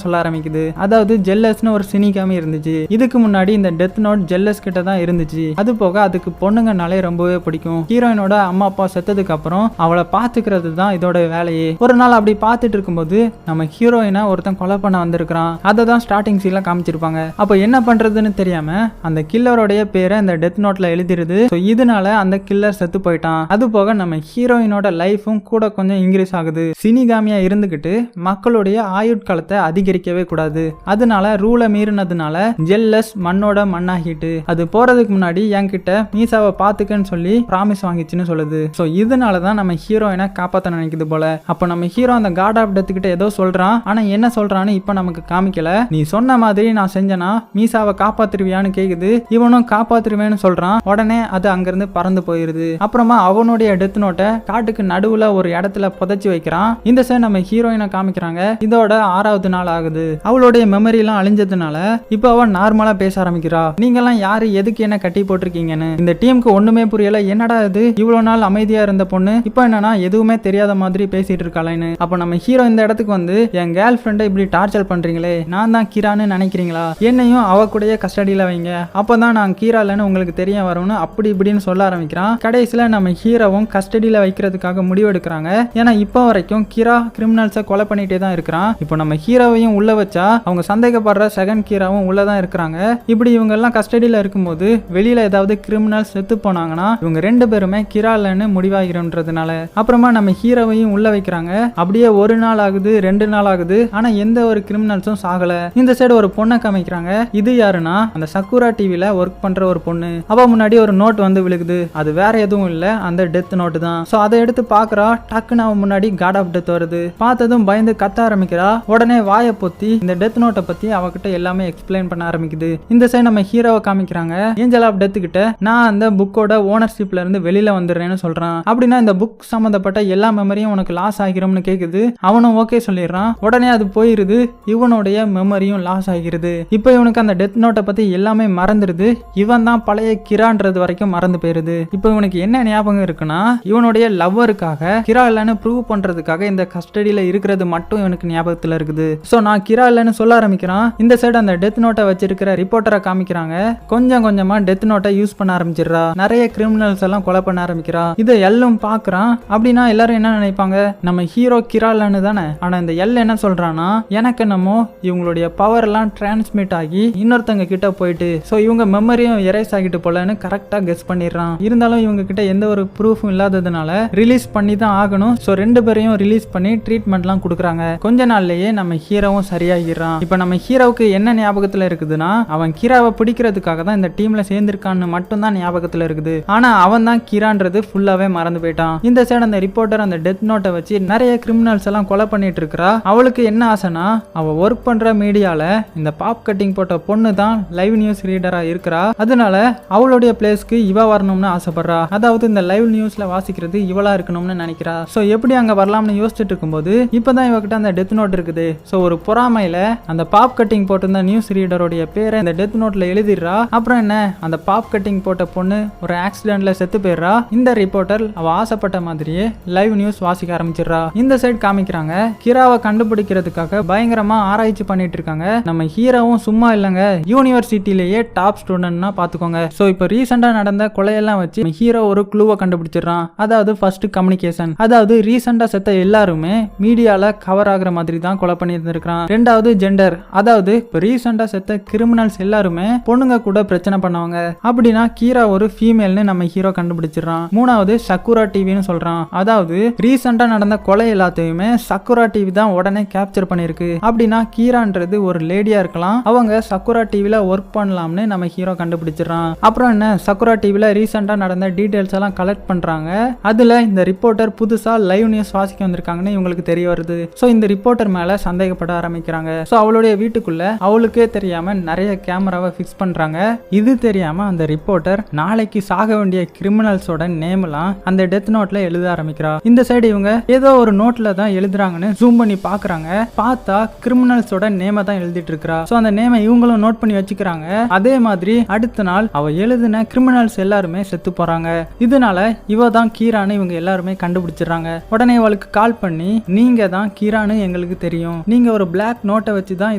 சொல்ல ஆரம்பிக்குது. அதாவது ஜெல்லஸ்னு ஒரு சினிகாமி இருந்துச்சு. இதுக்கு முன்னாடி இந்த டெத் நோட் ஜெல்லஸ் கிட்ட தான் இருந்துச்சு. அது போக அதுக்கு பொண்ணுங்கனாலே ரொம்பவே பிடிக்கும். ஹீரோயினோட அம்மா அப்பா செத்ததுக்கு அப்புறம் அவளை பாத்துக்கிறது தான் இதோட வேலையே. ஒரு நாள் அப்படி பார்த்துட்டு இருக்கும்போது நம்ம ஹீரோயினை ஒருத்தன் கொலை பண்ண வந்திருக்கான். அதை தான் ஸ்டார்டிங் சீன்ல காமிச்சிருப்பாங்க. அப்ப என்ன பண்றதுன்னு தெரியாம அந்த கில்லரோடைய பேரை இந்த டெத் நோட்ல எழுதிருது. இதனால அந்த கில்லர் செத்து போயிட்டான். அது போக நம்ம ஹீரோயினோட லைஃபும் கூட கொஞ்சம் இன்க்ரீஸ் ஆகுது. சினிகாமியா இருந்துகிட்டு மக்களுடைய ஆயுட்காலத்தை அதிகரிக்கவே கூடாது. அதனால ரூலை மீறினதுனால ஜெல்லஸ் மண்ணோட மண்ணாகிட்டு அது போறதுக்கு முன்னாடி என்கிட்ட மீசாவை பாத்துக்கன்னு சொல்லி ப்ராமிஸ் வாங்கிச்சுன்னு சொல்லுது. சோ இதனாலதான் நம்ம ஹீரோயினை காப்பாத்த நினைக்குது போல. அப்ப நம்ம ஹீரோ அந்த காட் ஆஃப் டெத் கிட்ட ஏதோ சொல்றான். ஆனா என்ன சொல்றான்னு இப்ப நமக்கு காமிக்கல. நீ சொன்ன மாதிரி நான் செஞ்சனா மீசாவை காப்பாத்துருவியான்னு கேக்குது. இவனும் காப்பாத்துருவேன்னு சொல்றான். உடனே அது அங்கிருந்து பறந்து போயிருது. அப்புறமா அவனுடைய டெத் நோட்டை காட்டுக்கு நடுவுல ஒரு இடத்துல புதைச்சு வைக்கிறான். இந்த சைடு நம்ம ஹீரோயினை காமிக்கிறாங்க. இதோட 6வது நாள் ஆகுது. அவளுடைய மெமரி எல்லாம் அழிஞ்சதுனால இப்ப அவன் நார்மலா பேச ஆரம்பிக்கிறா. நீங்க எல்லாம் யாரு, எதுக்கு என்ன கட்டி போட்டிருக்கீங்கன்னு. இந்த டீமுக்கு ஒண்ணுமே புரியல. என்னடா இது, இவ்வளவு நாள் அமைதியா இருந்த பொண்ணு இப்ப என்னன்னா எதுவுமே தெரியாத மாதிரி பேசிட்டு இருக்காளேன்னு. அப்ப நம்ம ஹீரோ இந்த இடத்துக்கு வந்து, என் கேர்ள் ஃப்ரெண்டை இப்படி டார்ச்சர் பண்றீங்களே, நான் தான் கீரான்னு நினைக்கிறீங்களா, என்னையும் அவ கூடயே கஸ்டடியில வைங்க, அப்பதான் நான் கீரா இல்லைன்னு உங்களுக்கு தெரிய வரும்னு அப்படி இப்படின்னு சொல்ல ஆரம்பிக்கிறான். கடைசியில நம்ம ஹீரோவும் கஸ்டடியில வைக்கிறதுக்காக முடிவெடுக்கிறாங்க. ஏன்னா இப்போ வரைக்கும் கீரா கிரிமினல்ஸை கொலை பண்ணிட்டே தான் இருக்கிறான். இப்போ நம்ம ஹீரோவையும் உள்ள வச்சா அவங்க சந்தேகப்படுற செகண்ட் கீராவும் உள்ளதான் இருக்கிறாங்க. இப்படி இவங்க எல்லாம் கஸ்டடியில இருக்கும்போது வெளியில ஏதாவது கிரிமினல் செத்து போனாங்கன்னா இவங்க 2 பேருமே கீரா இல்லைன்னு முடிவாகிறதுனால அப்புறமா நம்ம ஹீரோவையும் உள்ள வைக்கிறாங்க. அப்படியே 1 நாள் ஆகுது, 2 நாள் நாள் ஆகுது, ஆனா எந்த ஒரு கிரிமினல்ஸும் சாகல. இந்த சைடு ஒரு பொண்ணை காமிக்கிறாங்க. இது யாருன்னா அந்த சக்குரா டிவில ஒர்க் பண்ற ஒரு பொண்ணு. அவ முன்னாடி ஒரு நோட் வந்து விழுகுது. அது வேற எதுவும் இல்ல, அந்த டெத் நோட்டு தான். சோ அதை எடுத்து பாக்குறா. டக்குன்னு அவன் முன்னாடி காட் ஆஃப் டெத் வருது. பார்த்ததும் பயந்து கத்த ஆரம்பிக்கிறா. உடனே வாயை பொத்தி இந்த டெத் நோட்டை பத்தி அவகிட்ட எல்லாமே எக்ஸ்பிளைன் பண்ண ஆரம்பிக்குது. இந்த சைடு நம்ம ஹீரோவை காமிக்கிறாங்க. ஏஞ்சல் ஆஃப் டெத் கிட்ட நான் அந்த புக்கோட ஓனர்ஷிப்ல இருந்து வெளியில வந்துடுறேன்னு சொல்றான். அப்படின்னா இந்த புக் சம்பந்தப்பட்ட எல்லா மெமரியும் உனக்கு லாஸ் ஆகிரும்னு கேக்குது. அவனும் ஓகே சொல்லிடுறான். உடனே அது போயிருது. இவனுடைய மெமரியும் லாஸ் ஆகிருது. இப்போ இவனுக்கு அந்த டெத் நோட்டை பத்தி எல்லாமே மறந்துடுது. இவன் தான் பழைய கிரான்றது வரைக்கும் மறந்து போயிருது. இப்போ இவனுக்கு என்ன ஞாபகம் இருக்குன்னா இவனுடைய லவ்வருக்காக கிரா இல்லைன்னு ப்ரூவ் பண்றதுக்காக இந்த கஸ்டடியில இருக்கிறது மட்டும் இவனுக்கு ஞாபகத்துல இருக்குது. சோ நான் கிரா இல்லைன்னு சொல்ல ஆரம்பிக்கிறான். இந்த சைடு அந்த டெத் நோட்டை வச்சிருக்கிற ரிப்போர்ட்டரை காமிக்கிறாங்க. கொஞ்சம் கொஞ்சமா டெத் நோட்டை யூஸ் பண்ண ஆரம்பிச்சிடுறா. நிறைய கிரிமினல்ஸ் எல்லாம் கொலை பண்ண ஆரம்பிக்கிறா. இதை எல்லும் பாக்குறான். அப்படின்னா எல்லாரும் என்ன நினைப்பாங்க, நம்ம ஹீரோ கிரா இல்லைன்னு தானே. ஆனா இந்த எல் என்ன சொல்றான்னா எனக்கு என்னமோ இவங்களுடைய பவர் எல்லாம் டிரான்ஸ்மிட் ஆகி இன்னொருத்தங்க கிட்ட போயிட்டு சோ இவங்க மெமரியும் எரேஸ் ஆகிட்டு போலன்னு கரெக்டா கெஸ் பண்ணிடுறான். இருந்தாலும் இவங்க கிட்ட எந்த ஒரு ப்ரூஃபும் இல்லாததுனால ரிலீஸ் பண்ணி தான் ஆகணும். சோ ரெண்டு பேரையும் ரிலீஸ் பண்ணி ட்ரீட்மெண்ட்லாம் கொடுக்குறாங்க. கொஞ்ச நாள்லயே நம்ம ஹீரோவும் சரியாகிடுறான். இப்போ நம்ம ஹீரோவுக்கு என்ன ஞாபகத்துல இருக்குதுன்னா அவன் கிராவை பிடிக்கிறதுக்காக தான் இந்த டீம்ல சேர்ந்திருக்கான்னு மட்டும் தான் ஞாபகத்துல இருக்குது. ஆனா அவன் தான் கிரான்றது ஃபுல்லாவே மறந்து போயிட்டான். இந்த சைடு அந்த ரிப்போர்ட்டர் அந்த டெத் நோட்டை வச்சு நிறைய கிரிமினல்ஸ் எல்லாம் கொலை பண்ணிட்டு இருக்கா. அவளுக்கு என்ன ஆசைனா அவ ஒர்க் பண்ற மீடியால இந்த பாப் கட்டிங் போட்ட பொண்ணு தான் லைவ் நியூஸ் ரீடரா இருக்கிறா. அதனால அவளுடைய பிளேஸ்க்கு இவ வரணும்னு ஆசைப்படுறா. அதாவது இந்த லைவ் நியூஸ்ல வாசிக்கிறது இவளா இருக்கணும்னு நினைக்கிறா. சோ எப்படி அங்க வரலாம்னு யோசிச்சுட்டு இருக்கும்போது இப்பதான் இவகிட்ட அந்த டெத் நோட் இருக்குது. சோ ஒரு பொறாமையில அந்த பாப் கட்டிங் போட்டிருந்த நியூஸ் ரீடருடைய பேரை இந்த டெத் நோட்ல எழுதிடுறா. அப்புறம் என்ன அந்த பாப் கட்டிங் போட்ட பொண்ணு ஒரு ஆக்சிடென்ட்ல செத்து போயிடுறா. இந்த ரிப்போர்ட்டர் அவ ஆசைப்பட்ட மாதிரியே லைவ் நியூஸ் வாசிக்க ஆரம்பிச்சிடுறா. இந்த சைடு காமிக்கிறாங்க கிராவை கண்டுபிடிக்கிறதுக்காக பயங்கரமா ஆராய்ச்சி பண்ணிட்டு இருக்காங்க. நம்ம ஹீரோவும் சும்மா இல்லங்க, யூனிவர்சிட்டிலேயே டாப் ஸ்டூடெண்ட்னா பாத்துக்கோங்க. சோ இப்போ ரீசெண்டா நடந்த கொலையெல்லாம் வச்சு ஹீரோ ஒரு க்ளூவை கண்டுபிடிச்சிடறான். அதாவது ஃபர்ஸ்ட் கம்யூனிகேஷன். அதாவது ரீசெண்டா செத்த எல்லாருமே மீடியால கவர் ஆகுற மாதிரி தான் கொலை பண்ணி இருந்திருக்கான். ரெண்டாவது ஜெண்டர். அதாவது இப்போ ரீசெண்டா செத்த கிரிமினல்ஸ் எல்லாருமே பொண்ணுங்க கூட பிரச்சனை பண்ணவங்க. அப்படின்னா கீரா ஒரு ஃபீமேல்னு நம்ம ஹீரோ கண்டுபிடிச்சிடறான். மூணாவது சக்குரா டிவின்னு சொல்றான். அதாவது ரீசெண்டா நடந்த கொலை எல்லாத்தையுமே சக்குரா டிவி தான் உடனே கேப்சர் பண்ணிருக்கு. அப்படின்னா கீரான்றது ஒரு லேடியா இருக்கலாம். அவங்க சக்குரா டிவில ஒர்க் பண்ணலாம்னு நம்ம ஹீரோ கண்டுபிடிச்சிடறான். அப்புறம் என்ன சக்குரா டிவில ரீசெண்டா நடந்த டீடைல்ஸ் எல்லாம் கலெக்ட் பண்றாங்க. அதுல இந்த ரிப்போர்ட்டர் புதுசா லைவ் நியூஸ் வாசிக்க வந்திருக்காங்கன்னு இவங்களுக்கு தெரிய வருது. சோ இந்த ரிப்போர்ட்டர் மேல சந்தேகப்பட ஆரம்பிக்கிறாங்க. சோ அவளுடைய வீட்டுக்குள்ள அவளுக்கே தெரியாம நிறைய கேமராவை பிக்ஸ் பண்றாங்க. இது தெரியாம அந்த ரிப்போர்ட்டர் நாளைக்கு சாக வேண்டிய கிரிமினல்ஸோட நேம் எல்லாம் அந்த டெத் நோட்ல எழுத ஆரம்பிக்கிறா. இந்த சைடு இவங்க ஏதோ ஒரு நோட்ல தான் எழுதுறாங்கன்னு ஜூம் பண்ணி பாக்குறாங்க. பார்த்தா கிரிமினல்ஸோட நேம தான் எழுதிட்டு இருக்கா. சோ அந்த நேம இவங்களும் நோட் பண்ணி வச்சுக்கிறாங்க. அதே மாதிரி அடுத்த நாள் அவ எழுதின கிரிமினல்ஸ் எல்லாருமே செத்து போறாங்க. இதனால இவ தான் கீரான்னு இவங்க எல்லாருமே கண்டுபிடிச்சிடறாங்க. உடனே அவளுக்கு கால் பண்ணி நீங்க தான் கீரான்னு எங்களுக்கு தெரியும், நீங்க ஒரு பிளாக் நோட்டை வச்சு தான்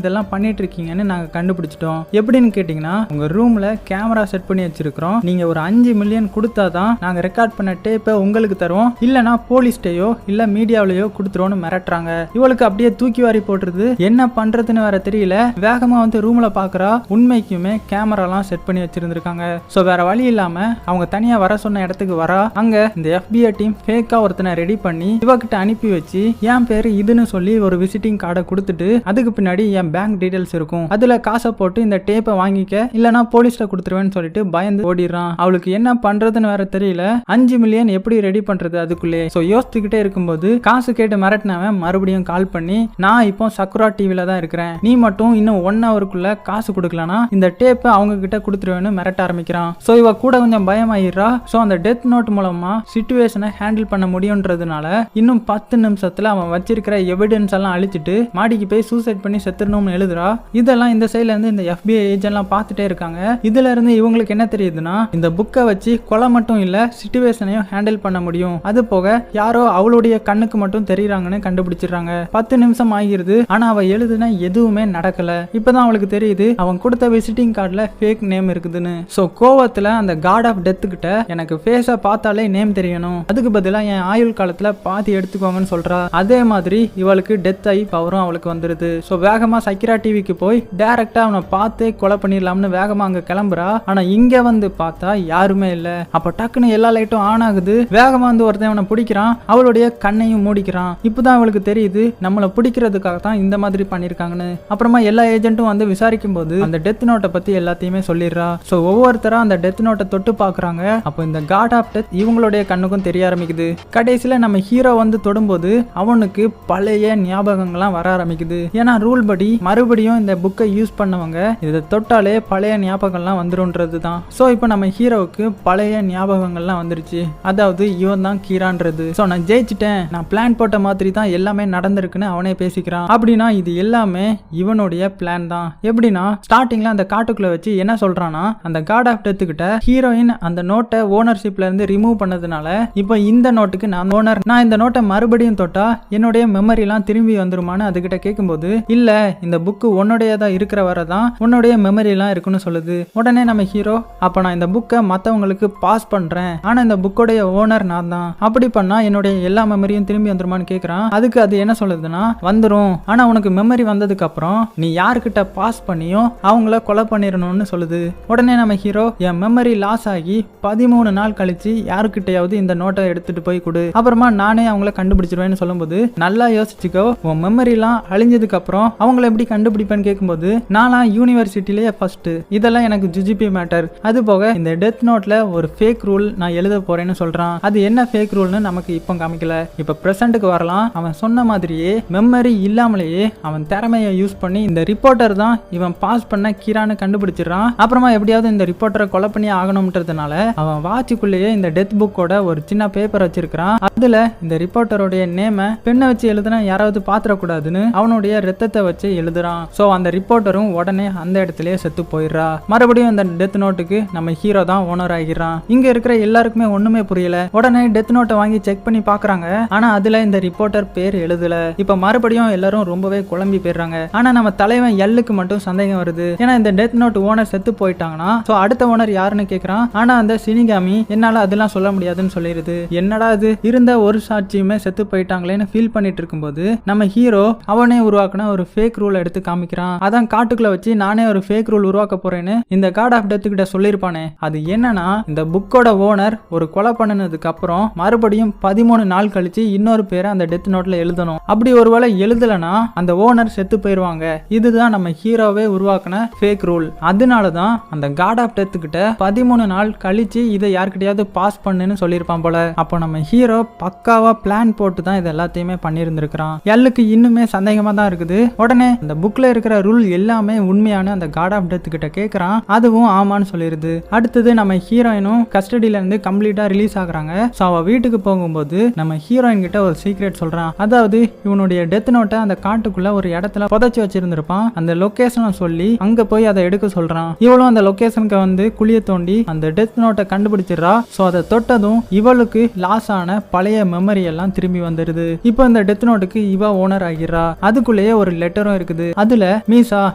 இதெல்லாம் பண்ணிட்டு இருக்கீங்கன்னு நாங்க கண்டுபிடிச்சிட்டோம். எப்படின்னு கேட்டீங்கன்னா உங்க ரூம்ல கேமரா செட் பண்ணி வச்சிருக்கிறோம். நீங்க ஒரு 5 மில்லியன் கொடுத்தாதான் நாங்க ரெக்கார்ட் பண்ண டேப்பை உங்களுக்கு தருவோம், இல்லனா போலீஸ்டையோ இல்ல மீடியாவிலையோ கொடுத்துருவோம்னு மிரட்டுறாங்க. இவளுக்கு அப்படியே தூக்கி வாரி போட்டுருது. என்ன பண்றதுன்னு வேற தெரியல. வேகமா வந்து ரூம்ல பாக்குறா. உண்மைக்குமே கேமராலாம் செட் பண்ணி வச்சிருந்திருக்காங்க. சோ வேற வழி இல்லாம அவங்க தனியா வர சொன்ன இடத்துக்கு வரா. அங்க இந்த FBI டீம் ஃபேக்கா ஒருத்தனை ரெடி பண்ணி இவகிட்ட அனுப்பி வச்சு என் பேரு இதுன்னு சொல்லி ஒரு விசிட்டிங் கார்டை கொடுத்துட்டு அதுக்கு பின்னாடி என் பேங்க் டீடைல்ஸ் இருக்கும், அதுல காசை போட்டு இந்த டேப்பை வாங்கிக்க இல்லனா போலீஸ்ல கொடுத்துருவேன்னு சொல்லிட்டு பயந்து ஓடிடுறான். அவளுக்கு என்ன பண்றதுன்னு வேற தெரியல. 5 மில்லியன் எப்படி ரெடி பண்றது அதுக்குள்ளே. சோ யோசிச்சுக்கிட்டே இருக்கும்போது காசு கேட்டு மிரட்டினவன் மறுபடியும் கால் பண்ணி நான் இப்போ சக்குரா டிவில தான் இருக்கிறேன், நீ மட்டும் இன்னும் 1 ஹவருக்குள்ள காசு கொடுக்கலனா இந்த டேப்பை அவங்க கிட்ட கொடுத்துருவேன்னு மிரட்ட ஆரம்பிக்கிறான். சோ இவ கூட கொஞ்சம் பயமாயிடுறா. சோ அந்த டெத் நோட் மூலமா சிச்சுவேஷனை ஹேண்டில் பண்ண முடியும்ன்றதுனால இன்னும் 10 நிமிஷத்துல அவன் வச்சிருக்கிற எவிடன்ஸ் எல்லாம் அழிச்சிட்டு மாடிக்கு போய் சூசைட் பண்ணி செத்துறணும்னு எழுதுறா. இதெல்லாம் இந்த சைட்ல இருந்து இந்த FBI ஏஜென்ட்லாம் பார்த்துட்டே இருக்காங்க. இதுல இருந்து இவங்களுக்கு என்ன தெரியுதுன்னா இந்த புக்கை வச்சு கொலை மட்டும் இல்ல சிச்சுவேஷனையும் ஹேண்டில் பண்ண முடியும். அது போக யாரோ அவளுடைய கண்ணுக்கு மட்டும் தெரியுறாங்கன்னு கண்டுபிடிச்சிடுறாங்க. 10 நிமிஷம் ஆகிருது. ஆனா அவ எழுதுன எதுவுமே நடக்கல. இப்பதான் அவளுக்கு தெரியுது அவன் கொடுத்த விசிட்டிங் கார்டுல ஃபேக் நேம் இருக்குதுன்னு. சோ கோவத்துல அந்த காட் ஆஃப் டெத் கிட்ட எனக்கு ஃபேஸை பார்த்தாலே நேம் தெரியணும், அதுக்கு பதிலா என் ஆயுள் காலத்துல பாதி எடுத்துக்கோங்கன்னு சொல்றா. அதே மாதிரி இவளுக்கு டெத் ஆகி பவரும் அவளுக்கு வந்துருது. சோ வேகமா சக்கிரா டிவிக்கு போய் டைரக்டா அவனை பார்த்தே கொலை பண்ணிடலாம்னு வேகமா அங்க கிளம்புறா. ஆனா இங்க வந்து பார்த்தா யாருமே இல்ல. அப்ப டக்குன்னு எல்லா லைட்டும் ஆன் ஆகுது. வேகமா வந்து ஒருத்தன் அவனை பிடிக்கிறான். அவளுடைய கண்ணையும் மூடிக்கிறான். இப்பதான் அவளுக்கு தெரியுது நம்ம நம்மளை பிடிக்கிறதுக்காக தான் இந்த மாதிரி பண்ணிருக்காங்கன்னு. அப்புறமா எல்லா ஏஜென்ட்டும் வந்து விசாரிக்கும் போது அந்த டெத் நோட்டை பத்தி எல்லாத்தையுமே சொல்லிடுறா. சோ ஒவ்வொருத்தரா அந்த டெத் நோட்டை தொட்டு பாக்குறாங்க. அப்போ இந்த காட் ஆஃப் டெத் இவங்களுடைய கண்ணுக்கும் தெரிய ஆரம்பிக்குது. கடைசியில நம்ம ஹீரோ வந்து தொடும்போது அவனுக்கு பழைய ஞாபகங்கள்லாம் வர ஆரம்பிக்குது. ஏன்னா ரூல் படி மறுபடியும் இந்த புக்கை யூஸ் பண்ணவங்க இதை தொட்டாலே பழைய ஞாபகங்கள்லாம் வந்துருன்றது தான். ஸோ இப்போ நம்ம ஹீரோவுக்கு பழைய ஞாபகங்கள்லாம் வந்துருச்சு. அதாவது இவன் தான் கீரான்றது. ஸோ நான் ஜெயிச்சிட்டேன், நான் பிளான் போட்ட மாதிரி தான் எல்லாமே நடந்திருக்குன்னு அவனே பேசிக்கிறான். அப்படின்னா இது எல்லாமே இவனுடைய பிளான் தான். எப்படின்னா ஸ்டார்டிங்ல அந்த காட்டுக்குள்ள வச்சு என்ன சொல்றான்னா, அந்த காட் ஆஃப் டெத் கிட்ட ஹீரோயின் அந்த நோட்டை ஓனர்ஷிப்ல இருந்து ரிமூவ் பண்ணதுனால இப்போ இந்த நோட்டுக்கு நான் ஓனர், நான் இந்த நோட்டை மறுபடியும் தொட்டா என்னுடைய மெமரி எல்லாம் திரும்பி வந்துருமான்னு அதுகிட்ட கேட்கும்போது, இல்ல இந்த புக்கு உன்னுடையதா இருக்கிற வரதான் உன்னுடைய மெமரி எல்லாம் இருக்குன்னு சொல்லுது. உடனே நம்ம ஹீரோ, அப்ப நான் இந்த புக்கை மத்தவங்களுக்கு பாஸ் பண்றேன், ஆனா இந்த புக்கோடைய ஓனர் நான் தான், அப்படி பண்ணா என்னுடைய எல்லா மெமரியும் திரும்பி வந்துருமான்னு கேக்குறான். அதுக்கு அது என்ன சொல்லுதுன்னா, வந்துரும், ஆனா உனக்கு மெமரி வந்ததுக்கு அப்புறம் நீ யாருக்கிட்ட பாஸ் பண்ணியோ அவங்கள கொலை பண்ணிடணும்னு சொல்லுது. உடனே நம்ம ஹீரோ, என் மெமரி லாஸ் ஆகி 13 நாள் கழிச்சு யாருக்கிட்டையாவது இந்த நோட்டை எடுத்துட்டு போய் கொடு, அப்புறமா நானே அவங்கள கண்டுபிடிச்சிருவேன்னு சொல்லும்போது, நல்லா யோசிச்சுக்கோ, உன் மெமரி எல்லாம் அழிஞ்சதுக்கு அப்புறம் அவங்கள எப்படி கண்டுபிடிப்பேன்னு கேட்கும்போது, நானா யூனிவர்சிட்டிலேயே ஃபர்ஸ்ட், இதெல்லாம் எனக்கு ஜிஜிபி மேட்டர், அது போக இந்த டெத் நோட்ல ஒரு ஃபேக் ரூல் நான் எழுத போறேன்னு சொல்றான். அது என்ன ஃபேக் ரூல்னு நமக்கு இப்போ காமிக்கல. இப்ப பிரசன்ட்டுக்கு வரலாம். அவன் சொன்ன மாதிரியே மெமரி இல்லாமலேயே அவன் திறமையை யூஸ் பண்ணி இந்த ரிப்போர்ட்டர் தான் இவன் பாஸ் பண்ண கீரான்னு கண்டுபிடிச்சிடறான். அப்புறமா எப்படியாவது இந்த ரிப்போர்ட்டரை கொலை பண்ணி ஆகணும்ன்றதுனால அவன் வாட்சுக்குள்ளேயே இந்த டெத் புக்கோட ஒரு சின்ன பேப்பர் வச்சிருக்கான். அதுல இந்த ரிப்போர்ட்டருடைய நேம பெண்ணை வச்சு எழுதுனா யாராவது பாத்திரக்கூடாதுன்னு அவனுடைய ரத்தத்தை வச்சு எழுதுறான். சோ அந்த ரிப்போர்ட்டரும் உடனே அந்த இடத்துலயே செத்து போயிடுறா. மறுபடியும் அந்த டெத் நோட்டுக்கு நம்ம ஹீரோ தான் ஓனர் ஆகிறான். இங்க இருக்கிற எல்லாருக்குமே ஒண்ணுமே புரியல. உடனே டெத் நோட்டை வாங்கி செக் பண்ணி பாக்குறாங்க. ஆனா அதுல இந்த ரிப்போர்ட்டர் பேர் எழுதல. இப்ப மறுபடியும் எல்லாரும் ரொம்பவே குழம்பி போயிடுறாங்க. ஆனா நம்ம தலைவன் எல்லுக்கு மட்டும் சந்தேகம் வருது. ஏன்னா இந்த டெத் நோட் ஓனர் செத்து போயிட்டாங்கன்னா சோ அடுத்த ஓனர் யாருன்னு கேக்குறான். ஆனா அந்த சினிகாமி என்னால அதெல்லாம் சொல்ல முடியாதுன்னு சொல்லிடுது. என்னடா இது, இருந்த ஒரு சாட்சியுமே செத்து போயிட்டாங்களேன்னு ஃபீல் பண்ணிட்டு இருக்கும்போது நம்ம ஹீரோ அவனே உருவாக்குன ஒரு ஃபேக் ரூல் எடுத்து காமிக்கிறான். அதான் காட்டுக்குள்ள வச்சு நானே ஒரு ஃபேக் ரூல் உருவாக்க போறேன்னு இந்த காட் ஆஃப் டெத் கிட்ட சொல்லிருப்பானே. அது என்னன்னா, இந்த புக்கோட ஓனர் ஒரு கொலை பண்ணினதுக்கு அப்புறம் மறுபடியும் 13 நாள் கழிச்சு இன்னொரு பேரை அந்த டெத் நோட்ல எழுதணும். அப்படி ஒருவேளை எழுதலனா அந்த ஓனர் செத்து போயிருவாங்க. இதுதான் நம்ம ஹீரோவே உருவாக்குன ஃபேக் ரூல். அதனாலதான் அந்த காட் ஆஃப் டெத் கிட்ட 13 நாள் கழிச்சு இதை யார்கிட்டயாவது பாஸ் பண்ணுன்னு சொல்லியிருப்பான் போல. அப்போ நம்ம ஹீரோ பக்காவா பிளான் போட்டு தான் இது எல்லாத்தையுமே பண்ணியிருந்திருக்கிறான். எல்லுக்கு இன்னுமே சந்தேகமா தான் இருக்குது. உடனே அந்த புக்ல இருக்கிற ரூல் எல்லாமே உண்மையான அந்த காட் ஆஃப் டெத் கிட்ட கேட்கறான். அதுவும் ஆமான்னு சொல்லிருது. அடுத்தது நம்ம ஹீரோயினும் கஸ்டடியில இருந்து கம்ப்ளீட்டா ரிலீஸ் ஆகுறாங்க. சோ அவ வீட்டுக்கு போகும்போது நம்ம ஹீரோயின் கிட்ட ஒரு சீக்ரெட் சொல்றான். அதாவது இவனுடைய டெத் நோட்டை அந்த காட்டுக்குள்ள ஒரு இடத்துல புதைச்சு வச்சிருந்திருப்பான். அந்த லொகேஷனை சொல்லி அங்க போய் அதை எடுக்க சொல்றான். இவளும் அந்த லொகேஷனுக்கு வந்து குழிய தோண்டி அந்த டெத் நோட்டை கண்டுபிடிச்சிடறா. சோ அதை தொட்டதும் இவளுக்கு லாஸ் ஆன பழைய மெமரி எல்லாம் திரும்பி வந்துருது. இப்போ இந்த டெத் நோட்டுக்கு இவ ஓனர் ஆகிறா. அதுக்குள்ளேயே ஒரு லெட்டரும் இருக்குது. அதுல, மீசா,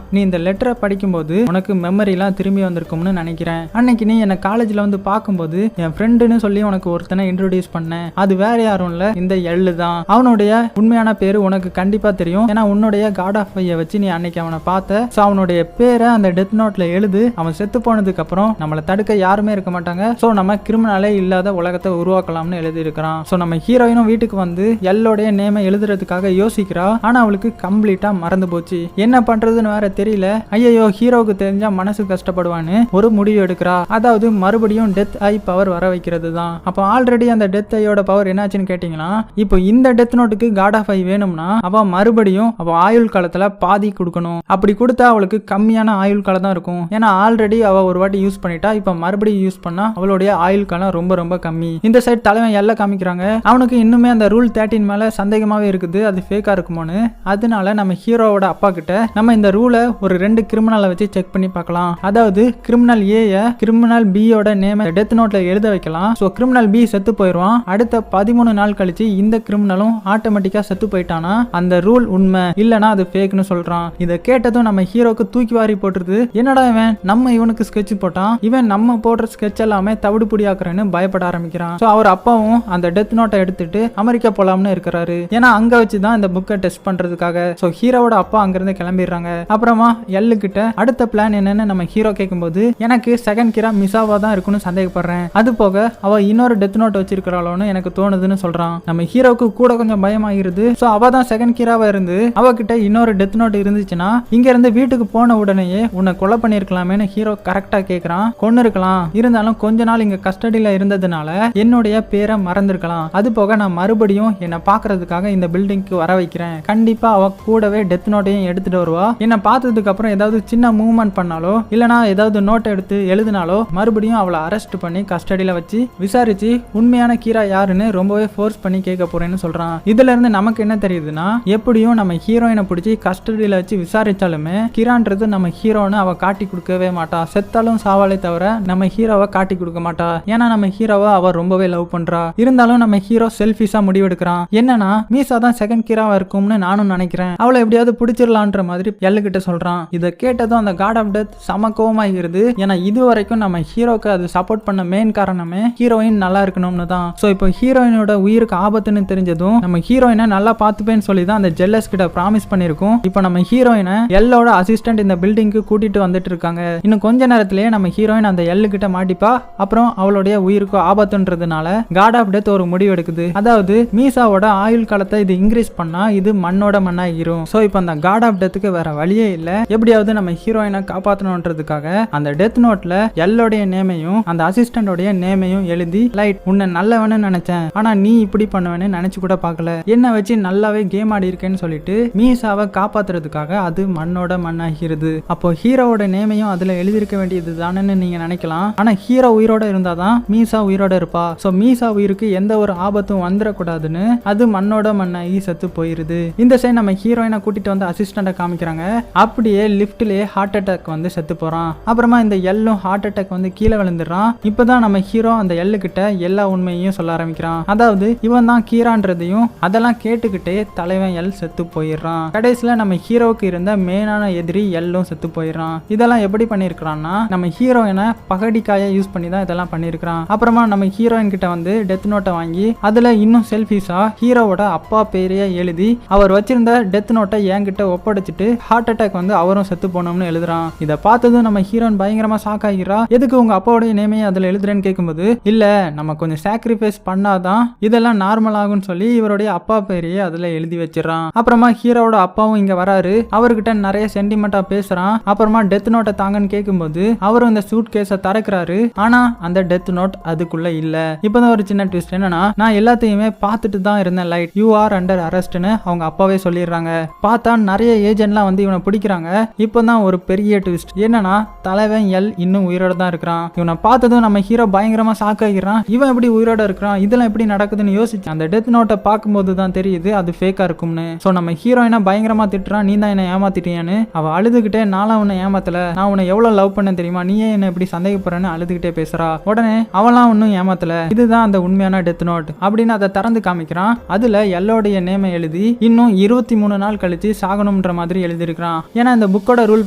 நீ இந்த லெட்டரை படிக்கும்போது உனக்கு மெமரி எல்லாம் திரும்பி வந்திருக்கும்னு நினைக்கிறேன். அன்னைக்கு நீ என்ன காலேஜ்ல வந்து பார்க்கும்போது என் ஃப்ரெண்டுன்னு சொல்லி உனக்கு ஒருத்தனை இன்ட்ரோடியூஸ் பண்ணேன். அது வேற யாரும் இல்ல, இந்த எள்ளு தான். அவனுடைய உண்மையான பேரு உனக்கு கண்டிப்பா தெரியும். ஏன்னா உன்னுடைய காட் ஆஃப் ஃபைய வச்சு நீ அன்னைக்கு அவனை பார்த்த. சோ அவனுடைய பேரை அந்த டெத் நோட்ல எழுது. அவன் செத்து போனதுக்கு அப்புறம் நம்மளை தடுக்க யாருமே இருக்க மாட்டாங்க. சோ நம்ம கிரிமினலே இல்லாத உலகத்தை உருவாக்கலாம்னு எழுதி இருக்கிறான். சோ நம்ம ஹீரோயினும் வீட்டுக்கு வந்து எல்லோடைய நேமை எழுதுறதுக்காக யோசிக்கிறா. ஆனா அவளுக்கு கம்ப்ளீட்டா மறந்து போச்சு. என்ன பண்றதுன்னு வேற தெரியல. ஐயோ, ஹீரோவுக்கு தெரிஞ்சா மனசு கஷ்டப்படுவான்னு ஒரு முடிவு எடுக்கிறா. அதாவது மறுபடியும் டெத் ஐ பவர் வர வைக்கிறது தான். அப்போ ஆல்ரெடி அந்த டெத் ஐயோட பவர் என்னாச்சுன்னு கேட்டீங்கன்னா, இப்போ இந்த டெத் நோட்டுக்கு காட் ஆஃப் ஐ வேணும்னா அவ மறுபடியும் அவ ஆயுள் காலத்துல பாதி கொடுக்கணும். அப்படி கொடுத்தா அவளுக்கு கம்மியான ஆயுள் காலம் தான் இருக்கும். ஏன்னா ஆல்ரெடி அவ ஒரு வாட்டி யூஸ் பண்ணிட்டா. இப்ப மறுபடியும் யூஸ் பண்ணா அவளுடைய ஆயுள் காலம் ரொம்ப ரொம்ப கம்மி. இந்த சைடு தலைவன் எல்லாம் காமிக்கிறாங்க. அவனுக்கு இன்னுமே அந்த ரூல் 13 மேல சந்தேகமாவே இருக்குது, அது ஃபேக்கா இருக்குமோன்னு. அதனால நம்ம ஹீரோவோட அப்பா கிட்ட நம்ம இந்த ரூலை ஒரு 2 கிரிமினலை வச்சு செக் பண்ணி பார்க்கலாம். அதாவது கிரிமினல் ஏ கிரிமினல் பியோட நேம் டெத் நோட்ல எழுத வைக்கலாம். சோ கிரிமினல் பி செத்து போயிடுவான். அடுத்த 13 நாள் கழிச்சு இந்த கிரிமினலும் ஆட்டோமேட்டிக்கா செத்து போயிட்டானா அந்த ரூல் உண்மை, இல்லனா அது ஃபேக்னு சொல்றான். இதை கேட்டதும் நம்ம ஹீரோக்கு தூக்கி வாரி போட்டுருது. என்னடா இவன், நம்ம இவனுக்கு ஸ்கெட்ச் போட்டான், இவன் நம்ம போடுற ஸ்கெட்ச் எல்லாமே தவிடுபுடி ஆக்குறேன்னு பயப்பட ஆரம்பிக்கிறான். சோ அவர் அப்பாவும் அந்த டெத் டெத் நோட்டை எடுத்துட்டு அமெரிக்கா போலாம்னு இருக்கிறாரு. ஏன்னா அங்க வச்சுதான் இந்த புக்கை டெஸ்ட் பண்றதுக்காக. சோ ஹீரோவோட அப்பா அங்கிருந்து கிளம்பிடுறாங்க. அப்புறமா எல்லு கிட்ட அடுத்த பிளான் என்னன்னு நம்ம ஹீரோ கேட்கும்போது, எனக்கு செகண்ட் கிரா மிசாவா தான் இருக்குன்னு சந்தேகப்படுறேன், அது போக அவ இன்னொரு டெத் நோட் வச்சிருக்கிறாளோன்னு எனக்கு தோணுதுன்னு சொல்றான். நம்ம ஹீரோக்கு கூட கொஞ்சம் பயமாயிருது. சோ அவ தான் செகண்ட் கிராவா இருந்து அவகிட்ட இன்னொரு டெத் நோட் இருந்துச்சுன்னா இங்க இருந்து வீட்டுக்கு போன உடனேயே உன்னை கொலை பண்ணிருக்கலாமேன்னு ஹீரோ கரெக்டா கேக்குறான். கொன்னு இருக்கலாம், இருந்தாலும் கொஞ்ச நாள் இங்க கஸ்டடியில இருந்ததுனால என்னுடைய பேரை மறந்துருக்கலாம், அது போக நான் மறுபடியும் என்ன பாக்குறதுக்காக இந்த பில்டிங்க்கு வர வைக்கிறேன், கண்டிப்பா அவ கூடவே டெத் நோட்டையும் எடுத்துட்டு வருவா, என்ன பார்த்ததுக்கு அப்புறம் ஏதாவது சின்ன மூவ்மெண்ட் பண்ணாலோ இல்லனா ஏதாவது நோட் எடுத்து எழுதினாலோ மறுபடியும் அவளை அரெஸ்ட் பண்ணி கஸ்டடியில வச்சு விசாரிச்சு உண்மையான கீரா யாருன்னு ரொம்பவே ஃபோர்ஸ் பண்ணி கேட்க போறேன்னு சொல்றான். இதுல இருந்து நமக்கு என்ன தெரியுதுன்னா, எப்படியும் நம்ம ஹீரோயினை பிடிச்சி கஸ்டடியில வச்சு விசாரிச்சாலுமே கிரான்றது நம்ம ஹீரோன்னு அவ காட்டி கொடுக்கவே மாட்டா. செத்தாலும் சாவாலே தவிர நம்ம ஹீரோவை காட்டி கொடுக்க மாட்டா. ஏன்னா நம்ம ஹீரோவை அவ ரொம்பவே லவ் பண்றா. இருந்தாலும் நம்ம ஹீரோ செல்ஃபிஷா முடிவெடுக்கிறான். என்னன்னா மீசா தான் செகண்ட் கிராவா இருக்கும்னு நானும் நினைக்கிறேன், அவளை எப்படியாவது பிடிச்சிடலான்ற மாதிரி எல்லு கிட்ட சொல்றான். இதை கேட்டதும் அந்த காட் ஆஃப் டெத் சம கோவமாகிறது. ஏன்னா இது வரைக்கும் நம்ம ஹீரோக்கு அது சப்போர்ட் பண்ண மெயின் காரணமே ஹீரோயின் நல்லா இருக்கணும்னு தான். சோ இப்போ ஹீரோயினோட உயிருக்கு ஆபத்துன்னு தெரிஞ்சதும் நம்ம ஹீரோயினை நல்லா பார்த்துப்பேன்னு சொல்லி தான் அந்த ஜெல்லஸ் கிட்ட ப்ராமிஸ் பண்ணிருக்கோம். இப்போ நம்ம ஹீரோயினை எல்லோட அசிஸ்டன்ட் இந்த பில்டிங்க்கு கூட்டிட்டு வந்துட்டு இருக்காங்க. இன்னும் கொஞ்ச நேரத்திலேயே நம்ம ஹீரோயின் அந்த எல்லு கிட்ட மாட்டிப்பா. அப்புறம் அவளுடைய உயிருக்கு ஆபத்துன்றதுனால காட் ஆஃப் டெத் ஒரு முடிவு எடுக்குது. அதாவது மீசாவோட ஆயுள் காலத்தை இது இன்க்ரீஸ் பண்ணா இது மண்ணோட மண்ணாகிரும். சோ இப்போ அந்த காட் ஆஃப் டெத்துக்கு வேற வழியே இல்ல, எப்படியாவது நம்ம ஹீரோயினை காப்பாற்றணும்ன்றதுக்காக அந்த டெத் நோட்ல எல்லோடைய நேமையும் அந்த அசிஸ்டன்டோடைய நேமையும் எழுதி, லைட் உன்னை நல்லவன்னு நினைச்சேன், ஆனா நீ இப்படி பண்ணுவேன்னு நினைச்சு கூட பார்க்கல, என்ன வச்சு நல்லாவே கேம் ஆடி இருக்கேன்னு சொல்லிட்டு மீசாவை காப்பாத்துறதுக்காக அது மண்ணோட மண்ணாகிறது. அப்போ ஹீரோவோட நேமையும் அதுல எழுதிருக்க வேண்டியது தானேன்னு நீங்க நினைக்கலாம். ஆனா ஹீரோ உயிரோட இருந்தாதான் மீசா உயிரோட இருப்பா. சோ மீசா உயிருக்கு எந்த ஒரு ஆபத்தும் வந்துடக்கூடாதுன்னு அது மண்ணோட மண்ணாகி செத்து போயிருது. இந்த சைடு நம்ம ஹீரோயினை கூட்டிட்டு வந்து அசிஸ்டண்ட காமிக்கிறாங்க. அப்படியே லிப்ட்லயே ஹார்ட் அட்டாக் வந்து செத்து போறான். அப்புறமா இந்த எல்லும் ஹார்ட் அட்டாக் வந்து கீழே விழுந்துடுறான். இப்பதான் நம்ம ஹீரோ அந்த எல்லு கிட்ட எல்லா உண்மையையும் சொல்ல ஆரம்பிக்கிறான். அதாவது இவன் தான் கீரான்றதையும் அதெல்லாம் கேட்டுக்கிட்டே தலைவன் எல் செத்து போயிடுறான். கடைசியில நம்ம ஹீரோவுக்கு இருந்த மெயினான எதிரி எல்லும் செத்து போயிடுறான். இதெல்லாம் எப்படி பண்ணிருக்கான்னா, நம்ம ஹீரோயினை பகடிக்காய யூஸ் பண்ணி தான் இதெல்லாம் பண்ணிருக்கான். அப்புறமா நம்ம ஹீரோயின் கிட்ட வந்து டெத் நோட்டை வாங்கி அதுல இன்னும் செல்ஃபிஷா ஹீரோவோட அப்பா பேரையே எழுதி அவர் வச்சிருந்த டெத் நோட்டை என்கிட்ட ஒப்படைச்சிட்டு ஹார்ட் அட்டாக் வந்து அவரும் செத்து போனோம்னு எழுதுறான். இதை பார்த்ததும் நம்ம ஹீரோயின் பயங்கரமா ஷாக் ஆகிறா. எதுக்கு உங்க அப்பாவுடைய நேமையை அதுல எழுதுறேன்னு கேட்கும்போது, இல்ல நம்ம கொஞ்சம் சாக்ரிஃபைஸ் பண்ணாதான் இதெல்லாம் நார்மல் ஆகும்னு சொல்லி இவருடைய அப்பா பேரையே அதுல எழுதி வச்சிடறான். அப்புறமா ஹீரோவோட அப்பாவும் இங்க வராரு. அவர்கிட்ட நிறைய சென்டிமெண்டா பேசுறான். அப்புறமா டெத் நோட்டை தாங்கன்னு கேட்கும்போது அவரும் இந்த சூட் கேஸை திறக்கிறாரு. ஆனா அந்த டெத் நோட் அதுக்குள்ள இல்ல. இப்பதான் ஒரு சின்ன ட்விஸ்ட் என்னன்னா, நான் எல்லாத்தையுமே பார்த்துட்டு தான் இருந்தேன் லைட், யூ ஆர் அண்டர் அரெஸ்ட்னு அவங்க அப்பாவே சொல்லிடுறாங்க. பார்த்தா நிறைய ஏஜென்ட்லாம் வந்து இவனை பிடிக்கிறாங்க. இப்பதான் ஒரு பெரிய ட்விஸ்ட் என்னன்னா, தலைவன் எல் இன்னும் உயிரோட தான் இருக்கிறான். இவனை பார்த்ததும் நம்ம ஹீரோ பயங்கரமா ஷாக் ஆகிறான். இவன் எப்படி உயிரோட இருக்கிறான், இதெல்லாம் எப்படி நடக்குதுன்னு யோசிச்சு அந்த டெத் நோட்டை பார்க்கும்போது தான் தெரியுது அது ஃபேக்கா இருக்கும்னு. சோ நம்ம ஹீரோயினா பயங்கரமா திட்டுறான், நீ தான் என்ன ஏமாத்திட்டியான்னு. அவ அழுதுகிட்டே, நானும் உன்னை ஏமாத்தல, நான் உன்னை எவ்வளவு லவ் பண்ண தெரியுமா, நீயே என்ன எப்படி சந்தேகப்படுறேன்னு அழுதுகிட்டே பேசுறா. உடனே அவளாம் ஒன்னும் ஏமாத்தல, இதுதான் அந்த உண்மையான டெத் நோட் அப்படின்னு அதை திறந்து காமிக்கிறான். அதுல எல்லோடைய நேமை எழுதி இன்னும் 23 நாள் கழிச்சு சாகணும்ன்ற மாதிரி எழுதிருக்கான். ஏன்னா இந்த புக்கோட ரூல்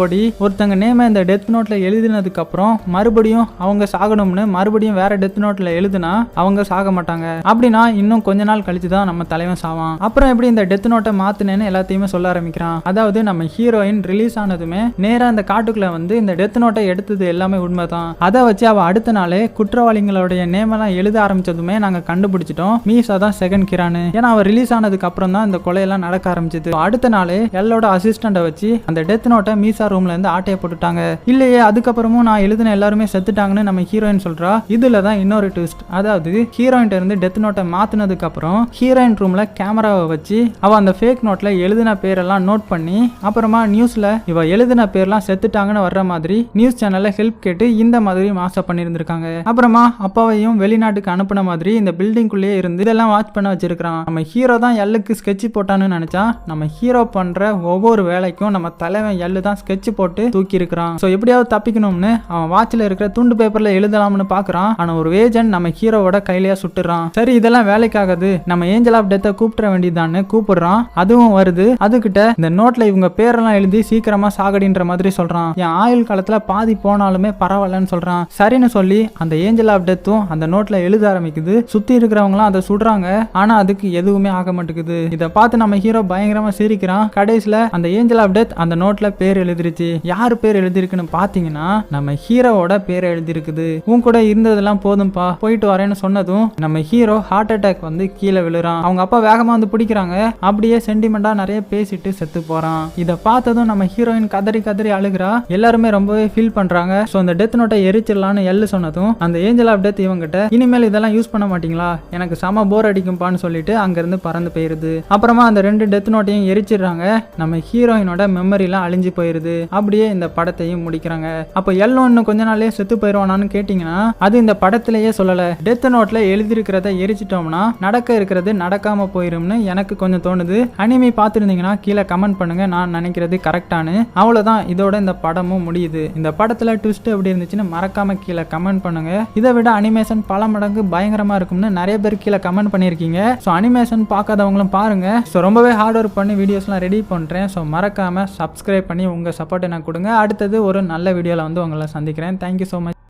படி ஒருத்தங்க நேமை இந்த டெத் நோட்ல எழுதினதுக்கு அப்புறம் மறுபடியும் அவங்க சாகணும்னு மறுபடியும் வேற டெத் நோட்ல எழுதுனா அவங்க சாக மாட்டாங்க. அப்படின்னா இன்னும் கொஞ்ச நாள் கழிச்சு தான் நம்ம தலைவன் சாவான். அப்புறம் எப்படி இந்த டெத் நோட்டை மாத்தினேன்னு எல்லாத்தையுமே சொல்ல ஆரம்பிக்கிறான். அதாவது நம்ம ஹீரோயின் ரிலீஸ் ஆனதுமே நேரா இந்த காட்டுக்குள்ள வந்து இந்த டெத் நோட்டை எடுத்தது எல்லாமே உண்மைதான். அதை வச்சு அவ அடுத்த நாளே குற்றவாளிகளுடைய நேமெல்லாம் எழுத ஆரம்பிச்சதுமே நாங்க கண்டுபிடிச்சிட்டோம், மீசா தான் செகண்ட் கிரானு. ஏன்னா அவ ரிலீஸ் ஆனதுக்கு அப்புறம் தான் இந்த கொலையெல்லாம் நடக்க ஆரம்பிச்சது. அடுத்த நாளே எல்லோட அசிஸ்டண்ட வச்சு அந்த டெத் நோட்டை மீசா ரூம்ல இருந்து ஆட்டைய போட்டுட்டாங்க. இல்லையே அதுக்கப்புறமும் நான் எழுதின எல்லாருமே செத்துட்டாங்கன்னு நம்ம ஹீரோயின் சொல்றா. இதுல தான் இன்னொரு ட்விஸ்ட். அதாவது ஹீரோயின் இருந்து டெத் நோட்டை மாத்தினதுக்கு அப்புறம் ஹீரோயின் ரூம்ல கேமராவை வச்சு அவ அந்த ஃபேக் நோட்ல எழுதின பேரெல்லாம் நோட் பண்ணி அப்புறமா நியூஸ்ல இவ எழுதின பேர்லாம் செத்துட்டாங்கன்னு வர்ற மாதிரி நியூஸ் சேனல்ல ஹெல்ப் கேட்டு இந்த மாதிரி மாசா பண்ணியிருந்திருக்காங்க. அப்புறமா அப்பாவையும் வெளிநாட்டுக்கு அனுப்பின மாதிரி இந்த பில்டிங்குள்ளேயே இருந்து இதெல்லாம் வாட்ச் பண்ண வச்சிருக்கான். நம்ம ஹீரோ தான் எல்லுக்கு ஸ்கெட்ச் போட்டான்னு நினைச்சா நம்ம ஹீரோ பண்ற ஒவ்வொரு வேலைக்கும் நம்ம தலைவன் எல்லு தான் ஸ்கெட்ச் போட்டு தூக்கி இருக்கிறான். சோ எப்படியாவது தப்பிக்கணும்னு அவன் வாட்ச்ல இருக்கிற துண்டு பேப்பர்ல எழுதலாம்னு பாக்குறான். ஆனா ஒரு ஏஜென்ட் நம்ம ஹீரோவோட கையிலேயே சுட்டுறான். சரி இதெல்லாம் வேலைக்காகாது, நம்ம ஏஞ்சல் ஆஃப் டெத்தை கூப்பிட வேண்டியதான்னு கூப்பிடுறான். அதுவும் வருது. அதுகிட்ட இந்த நோட்ல இவங்க பேரெல்லாம் எழுதி சீக்கிரமா சாகடின்ற மாதிரி சொல்றான். என் ஆயுள் காலத்துல பாதி போனாலுமே பரவாயில்லன்னு சொல்றான். சரின்னு சொல்லி அந்த ஏஞ்சல் ஆஃப் டெத்தும் அந்த நோட்ல எழுத ஆரம்பிக்குது. சுத்தி இருக்கிற இருக்கிறவங்களாம் அதை சுடுறாங்க. ஆனா அதுக்கு எதுவுமே ஆக மாட்டேங்குது. இதை பார்த்து நம்ம ஹீரோ பயங்கரமா சிரிக்கிறான். கடைசியில அந்த ஏஞ்சல் ஆஃப் டெத் அந்த நோட்ல பேர் எழுதிருச்சு. யாரு பேர் எழுதிருக்குன்னு பாத்தீங்கன்னா நம்ம ஹீரோவோட பேர் எழுதிருக்குது. உன் கூட இருந்ததெல்லாம் போதும்பா, போயிட்டு வரேன்னு சொன்னதும் நம்ம ஹீரோ ஹார்ட் அட்டாக் வந்து கீழே விழுறான். அவங்க அப்பா வேகமா வந்து பிடிக்கிறாங்க. அப்படியே சென்டிமெண்டா நிறைய பேசிட்டு செத்து போறான். இதை பார்த்ததும் நம்ம ஹீரோயின் கதறி கதறி அழுகிறா. எல்லாருமே ரொம்பவே ஃபீல் பண்றாங்க. சோ அந்த டெத் நோட்டை எரிச்சிடலான்னு எல்லு சொன்னதும் அந்த ஏஞ்சல் ஆஃப் டெத் இவங்கிட்ட இனிமேல் இதெல்லாம் யூஸ் பண்ண மாட்டீங்களா, எனக்கு செம போர் அடிக்கும்பான்னு சொல்லிட்டு அங்கிருந்து பறந்து போயிருது. அப்புறமா அந்த 2 டெத் நோட்டையும் எரிச்சிடுறாங்க. நம்ம ஹீரோயினோட மெமரிலாம் அழிஞ்சு போயிருது. அப்படியே இந்த படத்தையும் முடிக்கிறாங்க. அப்ப எல்லோ இன்னும் கொஞ்ச நாளே செத்து போயிருவானான்னு கேட்டீங்கன்னா அது இந்த படத்திலேயே சொல்லல. டெத் நோட்ல எழுதிருக்கிறத எரிச்சிட்டோம்னா நடக்க இருக்கிறது நடக்காம போயிரும்னு எனக்கு கொஞ்சம் தோணுது. அனிமி பார்த்துருந்தீங்கன்னா கீழே கமெண்ட் பண்ணுங்க, நான் நினைக்கிறது கரெக்டானு. அவ்வளவுதான், இதோட இந்த படமும் முடியுது. இந்த படத்துல ட்விஸ்ட் எப்படி இருந்துச்சுன்னு மறக்காம கீழே கமெண்ட் பண்ணுங்க. இதை விட அனிமேஷன் பல மடங்கு பயங்கரமா இருக்கும்னு நிறைய பேர் கீழே கமெண்ட் பண்ணியிருக்கீங்க. ஸோ அனிமேஷன் பார்க்காதவங்களும் பாருங்க. ஸோ ரொம்பவே ஹார்ட் ஒர்க் பண்ணி வீடியோஸ்லாம் ரெடி பண்றேன். ஸோ மறக்காம சப்ஸ்கிரைப் பண்ணி உங்க சப்போர்ட்டை நான் கொடுங்க. அடுத்தது ஒரு நல்ல வீடியோல வந்து உங்களை சந்திக்கிறேன். Thank you so much.